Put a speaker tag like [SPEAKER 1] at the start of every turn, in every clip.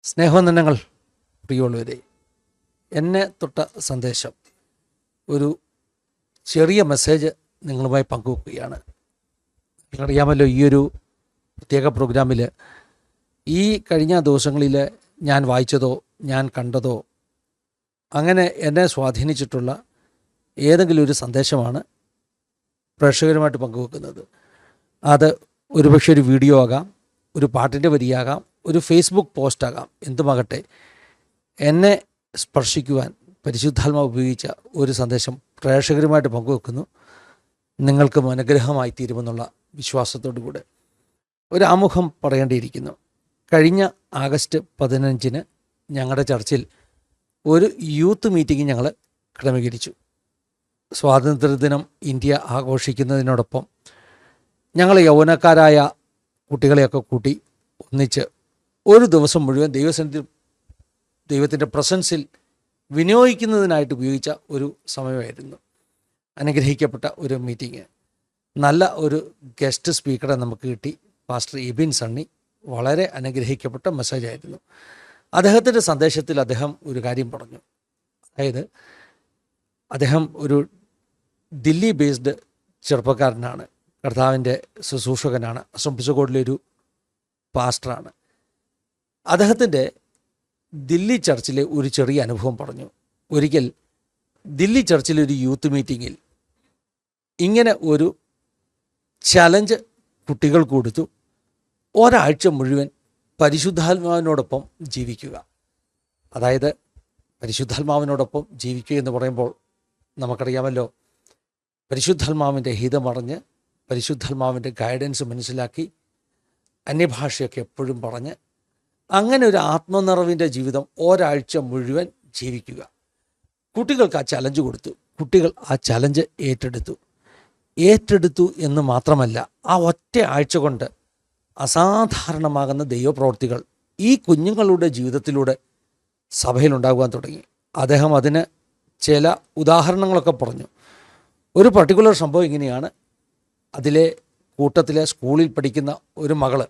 [SPEAKER 1] സ്നേഹവന്ദനങ്ങൾ പ്രിയമുള്ളവരെ, എന്നെ തൊട്ട സന്ദേശം ഒരു ചെറിയ മെസ്സേജ് നിങ്ങളുമായി പങ്കുവെക്കുകയാണ്. നിങ്ങൾക്കറിയാമല്ലോ, ഈ ഒരു പ്രത്യേക പ്രോഗ്രാമിൽ ഈ കഴിഞ്ഞ ദിവസങ്ങളിൽ ഞാൻ വായിച്ചതോ ഞാൻ കണ്ടതോ അങ്ങനെ എന്നെ സ്വാധീനിച്ചിട്ടുള്ള ഏതെങ്കിലും ഒരു സന്ദേശമാണ് പ്രേക്ഷകരുമായിട്ട് പങ്കുവെക്കുന്നത്. അത് ഒരുപക്ഷെ ഒരു വീഡിയോ ആകാം, ഒരു പാട്ടിൻ്റെ വരിയാകാം, ഒരു ഫേസ്ബുക്ക് പോസ്റ്റാകാം, എന്തുമാകട്ടെ, എന്നെ സ്പർശിക്കുവാൻ പരിശുദ്ധാത്മാവ് ഉപയോഗിച്ച ഒരു സന്ദേശം പ്രേക്ഷകരുമായിട്ട് പങ്കുവെക്കുന്നു. നിങ്ങൾക്കും അനുഗ്രഹമായി തീരുമെന്നുള്ള വിശ്വാസത്തോടു കൂടെ ഒരു ആമുഖം പറയേണ്ടിയിരിക്കുന്നു. കഴിഞ്ഞ ആഗസ്റ്റ് 15 ഞങ്ങളുടെ ചർച്ചിൽ ഒരു യൂത്ത് മീറ്റിംഗ് ഞങ്ങൾ ക്രമീകരിച്ചു. സ്വാതന്ത്ര്യദിനം ഇന്ത്യ ആഘോഷിക്കുന്നതിനോടൊപ്പം ഞങ്ങൾ യൗവനക്കാരായ കുട്ടികളെയൊക്കെ കൂട്ടി ഒന്നിച്ച് ഒരു ദിവസം മുഴുവൻ ദൈവത്തിൻ്റെ പ്രസൻസിൽ വിനിയോഗിക്കുന്നതിനായിട്ട് ഉപയോഗിച്ച ഒരു സമയമായിരുന്നു. അനുഗ്രഹിക്കപ്പെട്ട ഒരു മീറ്റിംഗ്. നല്ല ഒരു ഗസ്റ്റ് സ്പീക്കറെ നമുക്ക് കിട്ടി. പാസ്റ്റർ എബിൻ സണ്ണി. വളരെ അനുഗ്രഹിക്കപ്പെട്ട മെസ്സേജായിരുന്നു. അദ്ദേഹത്തിൻ്റെ സന്ദേശത്തിൽ അദ്ദേഹം ഒരു കാര്യം പറഞ്ഞു. അതായത്, അദ്ദേഹം ഒരു ദില്ലി ബേസ്ഡ് ചെറുപ്പക്കാരനാണ്, കർത്താവിൻ്റെ ശുശ്രൂഷകനാണ്, അസംബ്ലീസ് കോഡിലൊരു പാസ്റ്ററാണ്. അദ്ദേഹത്തിൻ്റെ ദില്ലി ചർച്ചിലെ ഒരു ചെറിയ അനുഭവം പറഞ്ഞു. ഒരിക്കൽ ദില്ലി ചർച്ചിലെ ഒരു യൂത്ത് മീറ്റിങ്ങിൽ ഇങ്ങനെ ഒരു ചലഞ്ച് കുട്ടികൾ കൊടുത്തു. ഒരാഴ്ച മുഴുവൻ പരിശുദ്ധാത്മാവിനോടൊപ്പം ജീവിക്കുക. അതായത്, പരിശുദ്ധാത്മാവിനോടൊപ്പം ജീവിക്കുക എന്ന് പറയുമ്പോൾ നമുക്കറിയാമല്ലോ, പരിശുദ്ധാത്മാവിൻ്റെ ഹിതമറിഞ്ഞ് പരിശുദ്ധാത്മാവിൻ്റെ ഗൈഡൻസ് മനസ്സിലാക്കി അന്യഭാഷയൊക്കെ എപ്പോഴും പറഞ്ഞ് അങ്ങനെ ഒരു ആത്മനിറവിൻ്റെ ജീവിതം ഒരാഴ്ച മുഴുവൻ ജീവിക്കുക. കുട്ടികൾക്ക് ആ ചലഞ്ച് കൊടുത്തു. കുട്ടികൾ ആ ചലഞ്ച് ഏറ്റെടുത്തു എന്ന് മാത്രമല്ല, ആ ഒറ്റ ആഴ്ച കൊണ്ട് അസാധാരണമാകുന്ന ദൈവപ്രവൃത്തികൾ ഈ കുഞ്ഞുങ്ങളുടെ ജീവിതത്തിലൂടെ സഭയിലുണ്ടാകുവാൻ തുടങ്ങി. അദ്ദേഹം അതിന് ചില ഉദാഹരണങ്ങളൊക്കെ പറഞ്ഞു. ഒരു പർട്ടിക്കുലർ സംഭവം ഇങ്ങനെയാണ്. അതിലെ കൂട്ടത്തിലെ സ്കൂളിൽ പഠിക്കുന്ന ഒരു മകള്,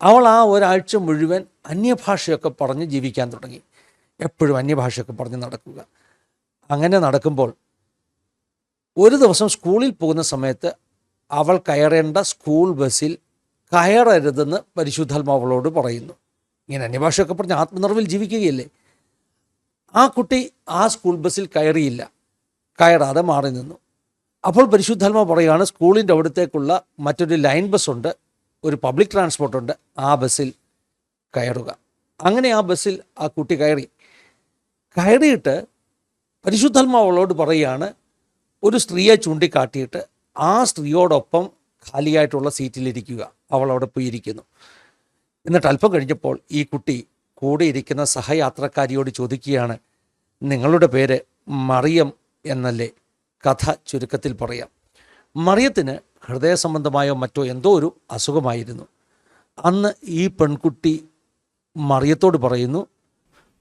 [SPEAKER 1] അവൾ ആ ഒരാഴ്ച മുഴുവൻ അന്യഭാഷയൊക്കെ പറഞ്ഞ് ജീവിക്കാൻ തുടങ്ങി. എപ്പോഴും അന്യഭാഷയൊക്കെ പറഞ്ഞ് നടക്കുക. അങ്ങനെ നടക്കുമ്പോൾ ഒരു ദിവസം സ്കൂളിൽ പോകുന്ന സമയത്ത് അവൾ കയറേണ്ട സ്കൂൾ ബസ്സിൽ കയറരുതെന്ന് പരിശുദ്ധാത്മാവളോട് പറയുന്നു. ഇങ്ങനെ അന്യഭാഷയൊക്കെ പറഞ്ഞ് ആത്മനിറവിൽ ജീവിക്കുകയല്ലേ. ആ കുട്ടി ആ സ്കൂൾ ബസ്സിൽ കയറാതെ മാറി നിന്നു. അപ്പോൾ പരിശുദ്ധാത്മാവ് പറയുകയാണ്, സ്കൂളിൻ്റെ അവിടത്തേക്കുള്ള മറ്റൊരു ലൈൻ ബസ്സുണ്ട്, ഒരു പബ്ലിക് ട്രാൻസ്പോർട്ടുണ്ട്, ആ ബസ്സിൽ കയറുക. അങ്ങനെ ആ ബസ്സിൽ ആ കുട്ടി കയറിയിട്ട് പരിശുദ്ധാത്മാവളോട് പറയുകയാണ്, ഒരു സ്ത്രീയെ ചൂണ്ടിക്കാട്ടിയിട്ട് ആ സ്ത്രീയോടൊപ്പം ഖാലിയായിട്ടുള്ള സീറ്റിലിരിക്കുക. അവൾ അവിടെ പോയി ഇരിക്കുന്നു. എന്നിട്ട് അല്പം കഴിഞ്ഞപ്പോൾ ഈ കുട്ടി കൂടെ ഇരിക്കുന്ന സഹയാത്രക്കാരിയോട് ചോദിക്കുകയാണ്, നിങ്ങളുടെ പേര് മറിയം എന്നല്ലേ? കഥ ചുരുക്കത്തിൽ പറയാം. മറിയത്തിന് ഹൃദയ സംബന്ധമായോ മറ്റോ എന്തോ ഒരു അസുഖമായിരുന്നു. അന്ന് ഈ പെൺകുട്ടി മറിയത്തോട് പറയുന്നു,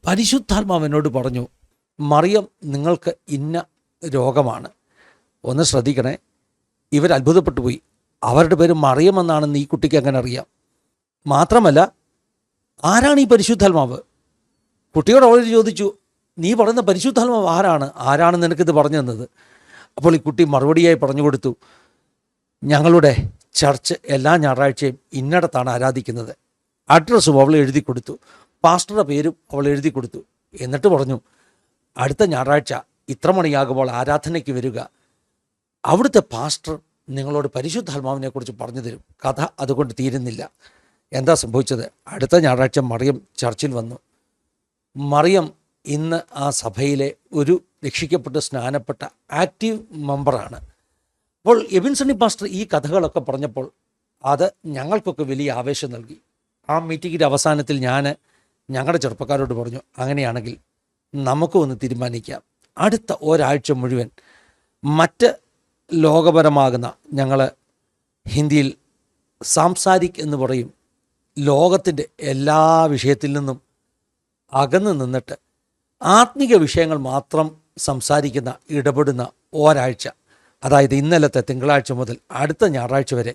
[SPEAKER 1] പരിശുദ്ധാത്മാവിനോട് പറഞ്ഞു, മറിയം, നിങ്ങൾക്ക് ഇന്ന രോഗമാണ്. ഒന്ന് ശ്രദ്ധിക്കണേ. ഇവരത്ഭുതപ്പെട്ടു പോയി. അവരുടെ പേര് മറിയം എന്നാണെന്ന് ഈ കുട്ടിക്ക് അങ്ങനെ അറിയാം. മാത്രമല്ല, ആരാണ് ഈ പരിശുദ്ധാത്മാവ്? കുട്ടിയോട് അവർ ചോദിച്ചു, നീ പറയുന്ന പരിശുദ്ധാത്മാവ് ആരാണ് നിനക്കിത് പറഞ്ഞു തന്നത്? അപ്പോൾ ഈ കുട്ടി മറുപടിയായി പറഞ്ഞു കൊടുത്തു, ഞങ്ങളുടെ ചർച്ച് എല്ലാ ഞായറാഴ്ചയും ഇന്നടത്താണ് ആരാധിക്കുന്നത്. അഡ്രസ്സും അവൾ എഴുതി കൊടുത്തു, പാസ്റ്ററുടെ പേരും അവൾ എഴുതി കൊടുത്തു. എന്നിട്ട് പറഞ്ഞു, അടുത്ത ഞായറാഴ്ച ഇത്ര മണിയാകുമ്പോൾ ആരാധനയ്ക്ക് വരിക. അവിടുത്തെ പാസ്റ്റർ നിങ്ങളോട് പരിശുദ്ധാത്മാവിനെക്കുറിച്ച് പറഞ്ഞു തരും. കഥ അതുകൊണ്ട് തീരുന്നില്ല. എന്താ സംഭവിച്ചത്? അടുത്ത ഞായറാഴ്ച മറിയം ചർച്ചിൽ വന്നു. മറിയം ഇന്ന് ആ സഭയിലെ ഒരു രക്ഷിക്കപ്പെട്ട് സ്നാനപ്പെട്ട ആക്റ്റീവ് മെമ്പറാണ്. അപ്പോൾ എബിൻ സണ്ണി പാസ്റ്റർ ഈ കഥകളൊക്കെ പറഞ്ഞപ്പോൾ അത് ഞങ്ങൾക്കൊക്കെ വലിയ ആവേശം നൽകി. ആ മീറ്റിങ്ങിൻ്റെ അവസാനത്തിൽ ഞങ്ങളുടെ ചെറുപ്പക്കാരോട് പറഞ്ഞു, അങ്ങനെയാണെങ്കിൽ നമുക്കും ഒന്ന് തീരുമാനിക്കാം, അടുത്ത ഒരാഴ്ച മുഴുവൻ മറ്റ് ലോകപരമാകുന്ന, ഞങ്ങൾ ഹിന്ദിയിൽ സാംസാരിക് എന്ന് പറയും, ലോകത്തിൻ്റെ എല്ലാ വിഷയത്തിൽ നിന്നും അകന്ന് നിന്നിട്ട് ആത്മീക വിഷയങ്ങൾ മാത്രം സംസാരിക്കുന്ന, ഇടപെടുന്ന ഒരാഴ്ച, അതായത് ഇന്നലത്തെ തിങ്കളാഴ്ച മുതൽ അടുത്ത ഞായറാഴ്ച വരെ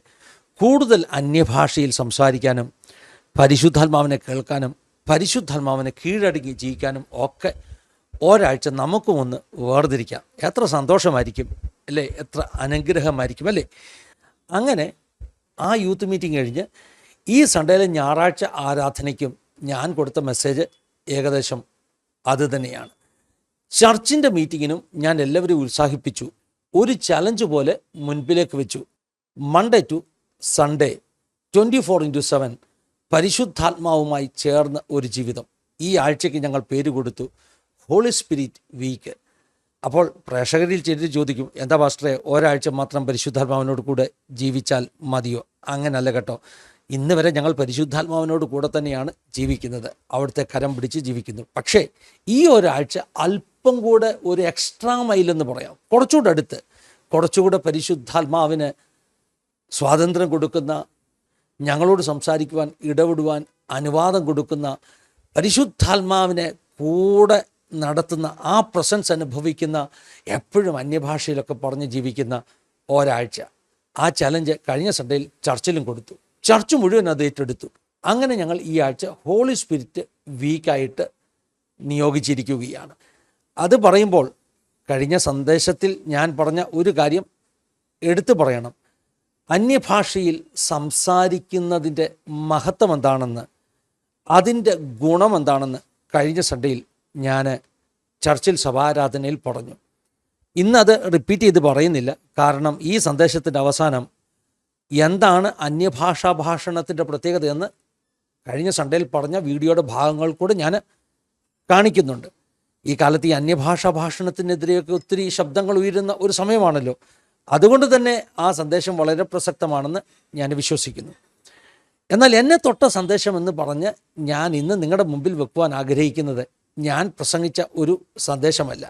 [SPEAKER 1] കൂടുതൽ അന്യഭാഷയിൽ സംസാരിക്കാനും പരിശുദ്ധാത്മാവിനെ കേൾക്കാനും പരിശുദ്ധാത്മാവിനെ കീഴടങ്ങി ജീവിക്കാനും ഒക്കെ ഒരാഴ്ച നമുക്കും ഒന്ന് വേർതിരിക്കാം. എത്ര സന്തോഷമായിരിക്കും അല്ലേ, എത്ര അനുഗ്രഹമായിരിക്കും അല്ലേ. അങ്ങനെ ആ യൂത്ത് മീറ്റിംഗ് കഴിഞ്ഞ് ഈ സൺഡേയിലെ ഞായറാഴ്ച ആരാധനയ്ക്കും ഞാൻ കൊടുത്ത മെസ്സേജ് ഏകദേശം അത് തന്നെയാണ്. ചർച്ചിൻ്റെ മീറ്റിങ്ങിനും ഞാൻ എല്ലാവരും ഉത്സാഹിപ്പിച്ചു. ഒരു ചലഞ്ച് പോലെ മുൻപിലേക്ക് വെച്ചു. മൺഡേ ടു സൺഡേ 24/7 പരിശുദ്ധാത്മാവുമായി ചേർന്ന ഒരു ജീവിതം. ഈ ആഴ്ചയ്ക്ക് ഞങ്ങൾ പേര് കൊടുത്തു ഹോളി സ്പിരിറ്റ് വീക്ക്. അപ്പോൾ പ്രേക്ഷകരിൽ ചിലർ ചോദിക്കും, എന്താ പാസ്റ്ററെ ഒരാഴ്ച മാത്രം പരിശുദ്ധാത്മാവിനോട് കൂടെ ജീവിച്ചാൽ മതിയോ? അങ്ങനല്ല കേട്ടോ. ഇന്ന് വരെ ഞങ്ങൾ പരിശുദ്ധാത്മാവിനോട് കൂടെ തന്നെയാണ് ജീവിക്കുന്നത്, അവിടുത്തെ കരം പിടിച്ച് ജീവിക്കുന്നു. പക്ഷേ ഈ ഒരാഴ്ച അല്പം കൂടെ ഒരു എക്സ്ട്രാ മൈലെന്ന് പറയാം, കുറച്ചുകൂടെ അടുത്ത്, കുറച്ചുകൂടെ പരിശുദ്ധാത്മാവിന് സ്വാതന്ത്ര്യം കൊടുക്കുന്ന, ഞങ്ങളോട് സംസാരിക്കുവാൻ ഇടപെടുവാൻ അനുവാദം കൊടുക്കുന്ന, പരിശുദ്ധാത്മാവിനെ കൂടെ നടത്തുന്ന, ആ പ്രസൻസ് അനുഭവിക്കുന്ന, എപ്പോഴും അന്യഭാഷയിലൊക്കെ പറഞ്ഞ് ജീവിക്കുന്ന ഒരാഴ്ച. ആ ചലഞ്ച് കഴിഞ്ഞ സൺഡേയിൽ ചർച്ചിലും കൊടുത്തു. ചർച്ച് മുഴുവൻ അത് ഏറ്റെടുത്തു. അങ്ങനെ ഞങ്ങൾ ഈ ആഴ്ച ഹോളി സ്പിരിറ്റ് വീക്കായിട്ട് നിയോഗിച്ചിരിക്കുകയാണ്. അത് പറയുമ്പോൾ കഴിഞ്ഞ സന്ദേശത്തിൽ ഞാൻ പറഞ്ഞ ഒരു കാര്യം എടുത്തു പറയണം. അന്യഭാഷയിൽ സംസാരിക്കുന്നതിൻ്റെ മഹത്വം എന്താണെന്ന്, അതിൻ്റെ ഗുണം എന്താണെന്ന് കഴിഞ്ഞ സൺഡേയിൽ ഞാൻ ചർച്ചിൽ സഭാരാധനയിൽ പറഞ്ഞു. ഇന്നത് റിപ്പീറ്റ് ചെയ്ത് പറയുന്നില്ല. കാരണം ഈ സന്ദേശത്തിൻ്റെ അവസാനം എന്താണ് അന്യഭാഷാ ഭാഷണത്തിൻ്റെ പ്രത്യേകത എന്ന് കഴിഞ്ഞ സൺഡേയിൽ പറഞ്ഞ വീഡിയോയുടെ ഭാഗങ്ങൾ കൂടെ ഞാൻ കാണിക്കുന്നുണ്ട്. ഈ കാലത്ത് ഈ അന്യഭാഷാ ഭാഷണത്തിനെതിരെയൊക്കെ ഒത്തിരി ശബ്ദങ്ങൾ ഉയരുന്ന ഒരു സമയമാണല്ലോ. അതുകൊണ്ട് തന്നെ ആ സന്ദേശം വളരെ പ്രസക്തമാണെന്ന് ഞാൻ വിശ്വസിക്കുന്നു. എന്നാൽ എന്നെ തൊട്ട സന്ദേശം എന്ന് പറഞ്ഞ് ഞാൻ ഇന്ന് നിങ്ങളുടെ മുമ്പിൽ വെക്കുവാൻ ആഗ്രഹിക്കുന്നത് ഞാൻ പ്രസംഗിച്ച ഒരു സന്ദേശമല്ല.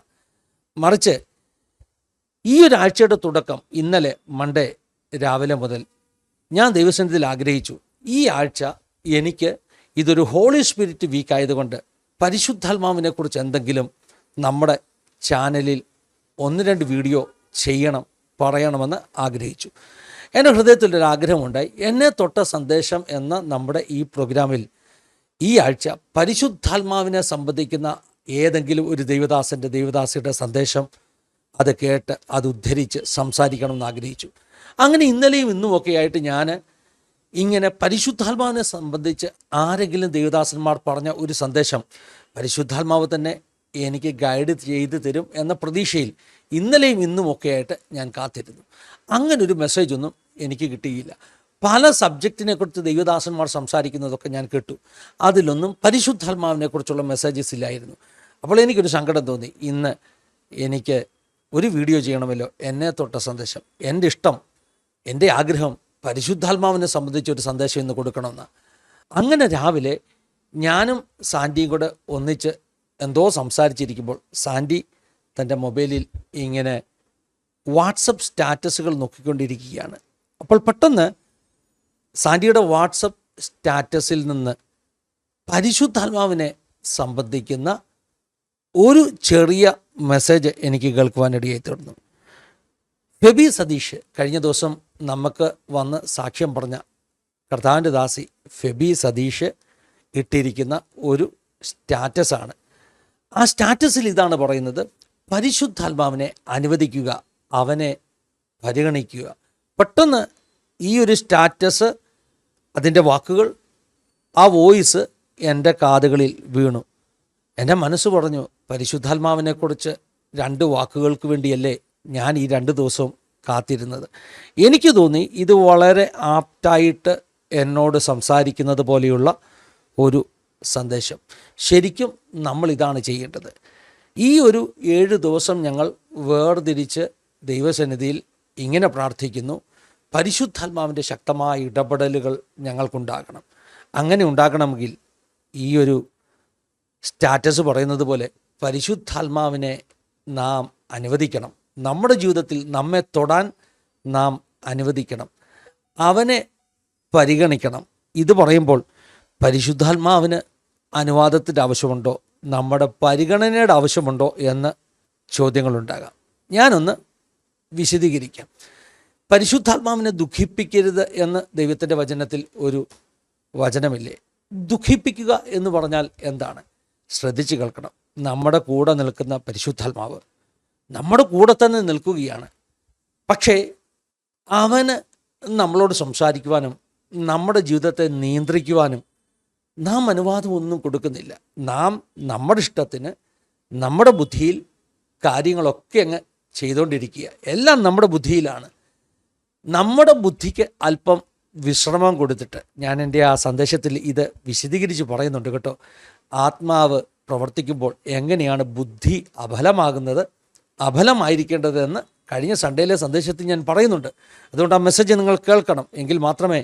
[SPEAKER 1] മറിച്ച് ഈ ഒരാഴ്ചയുടെ തുടക്കം ഇന്നലെ മൺഡേ രാവിലെ മുതൽ ഞാൻ ദൈവസന്നിധിയിൽ ആഗ്രഹിച്ചു, ഈ ആഴ്ച എനിക്ക് ഇതൊരു ഹോളി സ്പിരിറ്റ് വീക്ക് ആയതുകൊണ്ട് പരിശുദ്ധാത്മാവിനെക്കുറിച്ച് എന്തെങ്കിലും നമ്മുടെ ചാനലിൽ 1-2 വീഡിയോ ചെയ്യണം, പറയണമെന്ന് ആഗ്രഹിച്ചു. എൻ്റെ ഹൃദയത്തിലൊരു ആഗ്രഹമുണ്ടായി. എന്നെ തൊട്ട സന്ദേശം എന്ന നമ്മുടെ ഈ പ്രോഗ്രാമിൽ ഈ ആഴ്ച പരിശുദ്ധാത്മാവിനെ സംബന്ധിക്കുന്ന ഏതെങ്കിലും ഒരു ദൈവദാസിയുടെ സന്ദേശം അത് കേട്ട് അത് ഉദ്ധരിച്ച് സംസാരിക്കണമെന്ന് ആഗ്രഹിച്ചു. അങ്ങനെ ഇന്നലെയും ഇന്നുമൊക്കെ ആയിട്ട് ഞാൻ ഇങ്ങനെ പരിശുദ്ധാത്മാവിനെ സംബന്ധിച്ച് ആരെങ്കിലും ദൈവദാസന്മാർ പറഞ്ഞ ഒരു സന്ദേശം പരിശുദ്ധാത്മാവ് തന്നെ എനിക്ക് ഗൈഡ് ചെയ്ത് തരും എന്ന പ്രതീക്ഷയിൽ ഇന്നലെയും ഇന്നുമൊക്കെ ആയിട്ട് ഞാൻ കാത്തിരുന്നു. അങ്ങനൊരു മെസ്സേജൊന്നും എനിക്ക് കിട്ടിയില്ല. പല സബ്ജക്റ്റിനെക്കുറിച്ച് ദൈവദാസന്മാർ സംസാരിക്കുന്നതൊക്കെ ഞാൻ കേട്ടു. അതിലൊന്നും പരിശുദ്ധാത്മാവിനെക്കുറിച്ചുള്ള മെസ്സേജസ് ഇല്ലായിരുന്നു. അപ്പോൾ എനിക്കൊരു സങ്കടം തോന്നി. ഇന്ന് എനിക്ക് ഒരു വീഡിയോ ചെയ്യണമല്ലോ, എന്നെ തൊട്ട സന്ദേശം, എൻ്റെ ഇഷ്ടം, എൻ്റെ ആഗ്രഹം പരിശുദ്ധാത്മാവിനെ സംബന്ധിച്ചൊരു സന്ദേശം ഇന്ന് കൊടുക്കണമെന്ന്. അങ്ങനെ രാവിലെ ഞാനും സാൻഡിയും കൂടെ ഒന്നിച്ച് എന്തോ സംസാരിച്ചിരിക്കുമ്പോൾ സാൻഡി തൻ്റെ മൊബൈലിൽ ഇങ്ങനെ വാട്സപ്പ് സ്റ്റാറ്റസുകൾ നോക്കിക്കൊണ്ടിരിക്കുകയാണ്. അപ്പോൾ പെട്ടെന്ന് സാൻഡിയുടെ വാട്സപ്പ് സ്റ്റാറ്റസിൽ നിന്ന് പരിശുദ്ധാത്മാവിനെ സംബന്ധിക്കുന്ന ഒരു ചെറിയ മെസ്സേജ് എനിക്ക് കേൾക്കുവാനിടയായി തീർന്നു. ഫെബി സതീഷ് കഴിഞ്ഞ ദിവസം നമുക്ക് വന്ന് സാക്ഷ്യം പറഞ്ഞ കർത്താവിൻ്റെ ദാസി ഫെബി സതീഷ് ഇട്ടിരിക്കുന്ന ഒരു സ്റ്റാറ്റസാണ്. ആ സ്റ്റാറ്റസിൽ ഇതാണ് പറയുന്നത്: പരിശുദ്ധാത്മാവിനെ അനുവദിക്കുക, അവനെ പരിഗണിക്കുക. പെട്ടെന്ന് ഈ ഒരു സ്റ്റാറ്റസ്, അതിൻ്റെ വാക്കുകൾ, ആ വോയിസ് എൻ്റെ കാതുകളിൽ വീണു. എൻ്റെ മനസ്സ് പറഞ്ഞു, പരിശുദ്ധാത്മാവിനെക്കുറിച്ച് 2 വാക്കുകൾക്ക് വേണ്ടിയല്ലേ ഞാൻ ഈ 2 ദിവസവും കാത്തിരുന്നത്. എനിക്ക് തോന്നി ഇത് വളരെ ആപ്റ്റായിട്ട് എന്നോട് സംസാരിക്കുന്നത് പോലെയുള്ള ഒരു സന്ദേശം. ശരിക്കും നമ്മളിതാണ് ചെയ്യേണ്ടത്. ഈ ഒരു 7 ദിവസം ഞങ്ങൾ വേർതിരിച്ച് ദൈവസന്നിധിയിൽ ഇങ്ങനെ പ്രാർത്ഥിക്കുന്നു: പരിശുദ്ധാത്മാവിൻ്റെ ശക്തമായ ഇടപെടലുകൾ ഞങ്ങൾക്കുണ്ടാകണം. അങ്ങനെ ഉണ്ടാകണമെങ്കിൽ ഈ ഒരു സ്റ്റാറ്റസ് പറയുന്നത് പോലെ പരിശുദ്ധാത്മാവിനെ നാം അനുവദിക്കണം. നമ്മുടെ ജീവിതത്തിൽ നമ്മെ തൊടാൻ നാം അനുവദിക്കണം, അവനെ പരിഗണിക്കണം. ഇത് പറയുമ്പോൾ പരിശുദ്ധാത്മാവിന് അനുവാദത്തിൻ്റെ ആവശ്യമുണ്ടോ, നമ്മുടെ പരിഗണനയുടെ ആവശ്യമുണ്ടോ എന്ന് ചോദ്യങ്ങളുണ്ടാകാം. ഞാനൊന്ന് വിശദീകരിക്കാം. പരിശുദ്ധാത്മാവിനെ ദുഃഖിപ്പിക്കരുത് എന്ന് ദൈവത്തിൻ്റെ വചനത്തിൽ ഒരു വചനമില്ലേ? ദുഃഖിപ്പിക്കുക എന്ന് പറഞ്ഞാൽ എന്താണ്? ശ്രദ്ധിച്ച് കേൾക്കണം. നമ്മുടെ കൂടെ നിൽക്കുന്ന പരിശുദ്ധാത്മാവ് നമ്മുടെ കൂടെ തന്നെ നിൽക്കുകയാണ്. പക്ഷേ അവന് നമ്മളോട് സംസാരിക്കുവാനും നമ്മുടെ ജീവിതത്തെ നിയന്ത്രിക്കുവാനും നാം അനുവാദം ഒന്നും കൊടുക്കുന്നില്ല. നാം നമ്മുടെ ഇഷ്ടത്തിന് നമ്മുടെ ബുദ്ധിയിൽ കാര്യങ്ങളൊക്കെ അങ്ങ് ചെയ്തുകൊണ്ടിരിക്കുക. എല്ലാം നമ്മുടെ ബുദ്ധിയിലാണ്. നമ്മുടെ ബുദ്ധിക്ക് അല്പം വിശ്രമം കൊടുത്തിട്ട്, ഞാൻ എൻ്റെ ആ സന്ദേശത്തിൽ ഇത് വിശദീകരിച്ച് പറയുന്നുണ്ട് കേട്ടോ. ആത്മാവ് പ്രവർത്തിക്കുമ്പോൾ എങ്ങനെയാണ് ബുദ്ധി അബലമായിരിക്കേണ്ടതെന്ന് കഴിഞ്ഞ സൺഡേയിലെ സന്ദേശത്തിൽ ഞാൻ പറയുന്നുണ്ട്. അതുകൊണ്ട് ആ മെസ്സേജ് നിങ്ങൾ കേൾക്കണം. എങ്കിൽ മാത്രമേ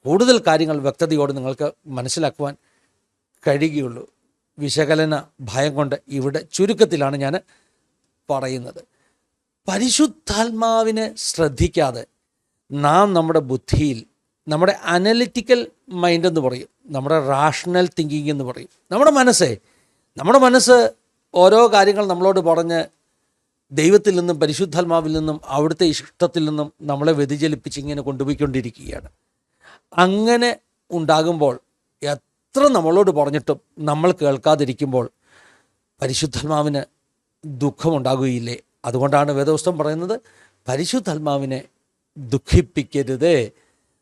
[SPEAKER 1] കൂടുതൽ കാര്യങ്ങൾ വ്യക്തതയോടെ നിങ്ങൾക്ക് മനസ്സിലാക്കുവാൻ കഴിയുകയുള്ളൂ. വിശകലന ഭയം കൊണ്ട് ഇവിടെ ചുരുക്കത്തിലാണ് ഞാൻ പറയുന്നത്. പരിശുദ്ധാത്മാവിനെ ശ്രദ്ധിക്കാതെ നാം നമ്മുടെ ബുദ്ധിയിൽ, നമ്മുടെ അനലിറ്റിക്കൽ മൈൻഡ് എന്ന് പറയും, നമ്മുടെ റാഷണൽ തിങ്കിങ് എന്ന് പറയും, നമ്മുടെ മനസ്സ് ഓരോ കാര്യങ്ങൾ നമ്മളോട് പറഞ്ഞ് ദൈവത്തിൽ നിന്നും പരിശുദ്ധാത്മാവിൽ നിന്നും അവിടുത്തെ ഇഷ്ടത്തിൽ നിന്നും നമ്മളെ വ്യതിചലിപ്പിച്ച് ഇങ്ങനെ കൊണ്ടുപോയിക്കൊണ്ടിരിക്കുകയാണ്. അങ്ങനെ ഉണ്ടാകുമ്പോൾ എത്ര നമ്മളോട് പറഞ്ഞിട്ടും നമ്മൾ കേൾക്കാതിരിക്കുമ്പോൾ പരിശുദ്ധാത്മാവിന് ദുഃഖമുണ്ടാകുകയില്ലേ? അതുകൊണ്ടാണ് വേദപുസ്തകം പറയുന്നത്, പരിശുദ്ധാത്മാവിനെ ദുഃഖിപ്പിക്കരുതേ.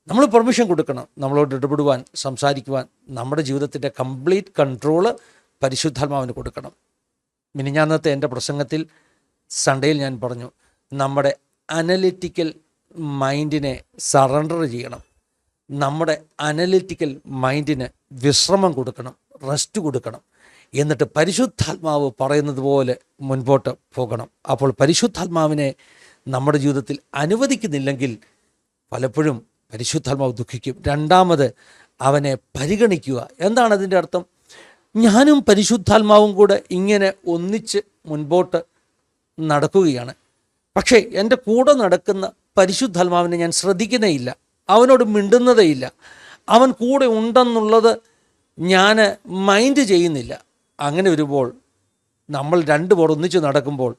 [SPEAKER 1] നമ്മൾ പെർമിഷൻ കൊടുക്കണം നമ്മളോട് ഇടപെടുവാൻ, സംസാരിക്കുവാൻ. നമ്മുടെ ജീവിതത്തിൻ്റെ കംപ്ലീറ്റ് കൺട്രോള് പരിശുദ്ധാത്മാവിന് കൊടുക്കണം. മിനിഞ്ഞാന്നത്തെ എൻ്റെ പ്രസംഗത്തിൽ സൺഡേയിൽ ഞാൻ പറഞ്ഞു, നമ്മുടെ അനലിറ്റിക്കൽ മൈൻഡിനെ സറണ്ടർ ചെയ്യണം. നമ്മുടെ അനലിറ്റിക്കൽ മൈൻഡിന് വിശ്രമം കൊടുക്കണം, റെസ്റ്റ് കൊടുക്കണം. എന്നിട്ട് പരിശുദ്ധാത്മാവ് പറയുന്നത് പോലെ മുൻപോട്ട് പോകണം. അപ്പോൾ പരിശുദ്ധാത്മാവിനെ നമ്മുടെ ജീവിതത്തിൽ അനുവദിക്കുന്നില്ലെങ്കിൽ പലപ്പോഴും പരിശുദ്ധാത്മാവ് ദുഃഖിക്കും. രണ്ടാമത്, അവനെ പരിഗണിക്കുക. എന്താണ് അതിൻ്റെ അർത്ഥം? ഞാനും പരിശുദ്ധാത്മാവും കൂടെ ഇങ്ങനെ ഒന്നിച്ച് മുൻപോട്ട് നടക്കുകയാണ്. പക്ഷേ എൻ്റെ കൂടെ നടക്കുന്ന പരിശുദ്ധാത്മാവിനെ ഞാൻ ശ്രദ്ധിക്കുന്നേയില്ല, അവനോട് മിണ്ടുന്നതേയില്ല, അവൻ കൂടെ ഉണ്ടെന്നുള്ളത് ഞാൻ മൈൻഡ് ചെയ്യുന്നില്ല. അങ്ങനെ വരുമ്പോൾ നമ്മൾ രണ്ടുപേർ ഒന്നിച്ച് നടക്കുമ്പോൾ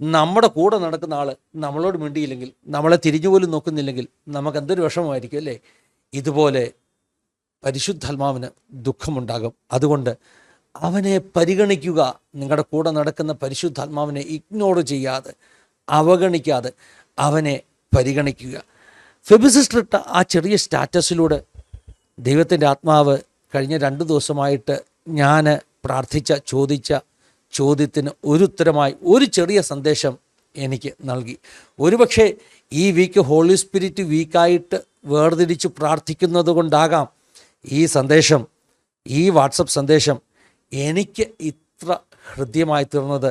[SPEAKER 1] നമ്മുടെ കൂടെ നടക്കുന്ന ആൾ നമ്മളോട് മിണ്ടിയില്ലെങ്കിൽ, നമ്മളെ തിരിഞ്ഞുപോലും നോക്കുന്നില്ലെങ്കിൽ നമുക്ക് എന്തൊരു വിഷമമായിരിക്കും അല്ലേ? ഇതുപോലെ പരിശുദ്ധാത്മാവിന് ദുഃഖമുണ്ടാകും. അതുകൊണ്ട് അവനെ പരിഗണിക്കുക. നിങ്ങളുടെ കൂടെ നടക്കുന്ന പരിശുദ്ധാത്മാവിനെ ഇഗ്നോർ ചെയ്യാതെ, അവഗണിക്കാതെ അവനെ പരിഗണിക്കുക. ഫെബി സിസ്റ്റർ ഇട്ട ആ ചെറിയ സ്റ്റാറ്റസിലൂടെ ദൈവത്തിൻ്റെ ആത്മാവ് കഴിഞ്ഞ 2 ദിവസമായിട്ട് ഞാൻ ചോദിച്ച ചോദ്യത്തിന് ഒരു ഉത്തരമായി ഒരു ചെറിയ സന്ദേശം എനിക്ക് നൽകി. ഒരുപക്ഷെ ഈ വീക്ക് ഹോളി സ്പിരിറ്റ് വീക്കായിട്ട് വേർതിരിച്ച് പ്രാർത്ഥിക്കുന്നത് കൊണ്ടാകാം ഈ സന്ദേശം, ഈ വാട്സപ്പ് സന്ദേശം എനിക്ക് ഇത്ര ഹൃദ്യമായി തീർന്നത്,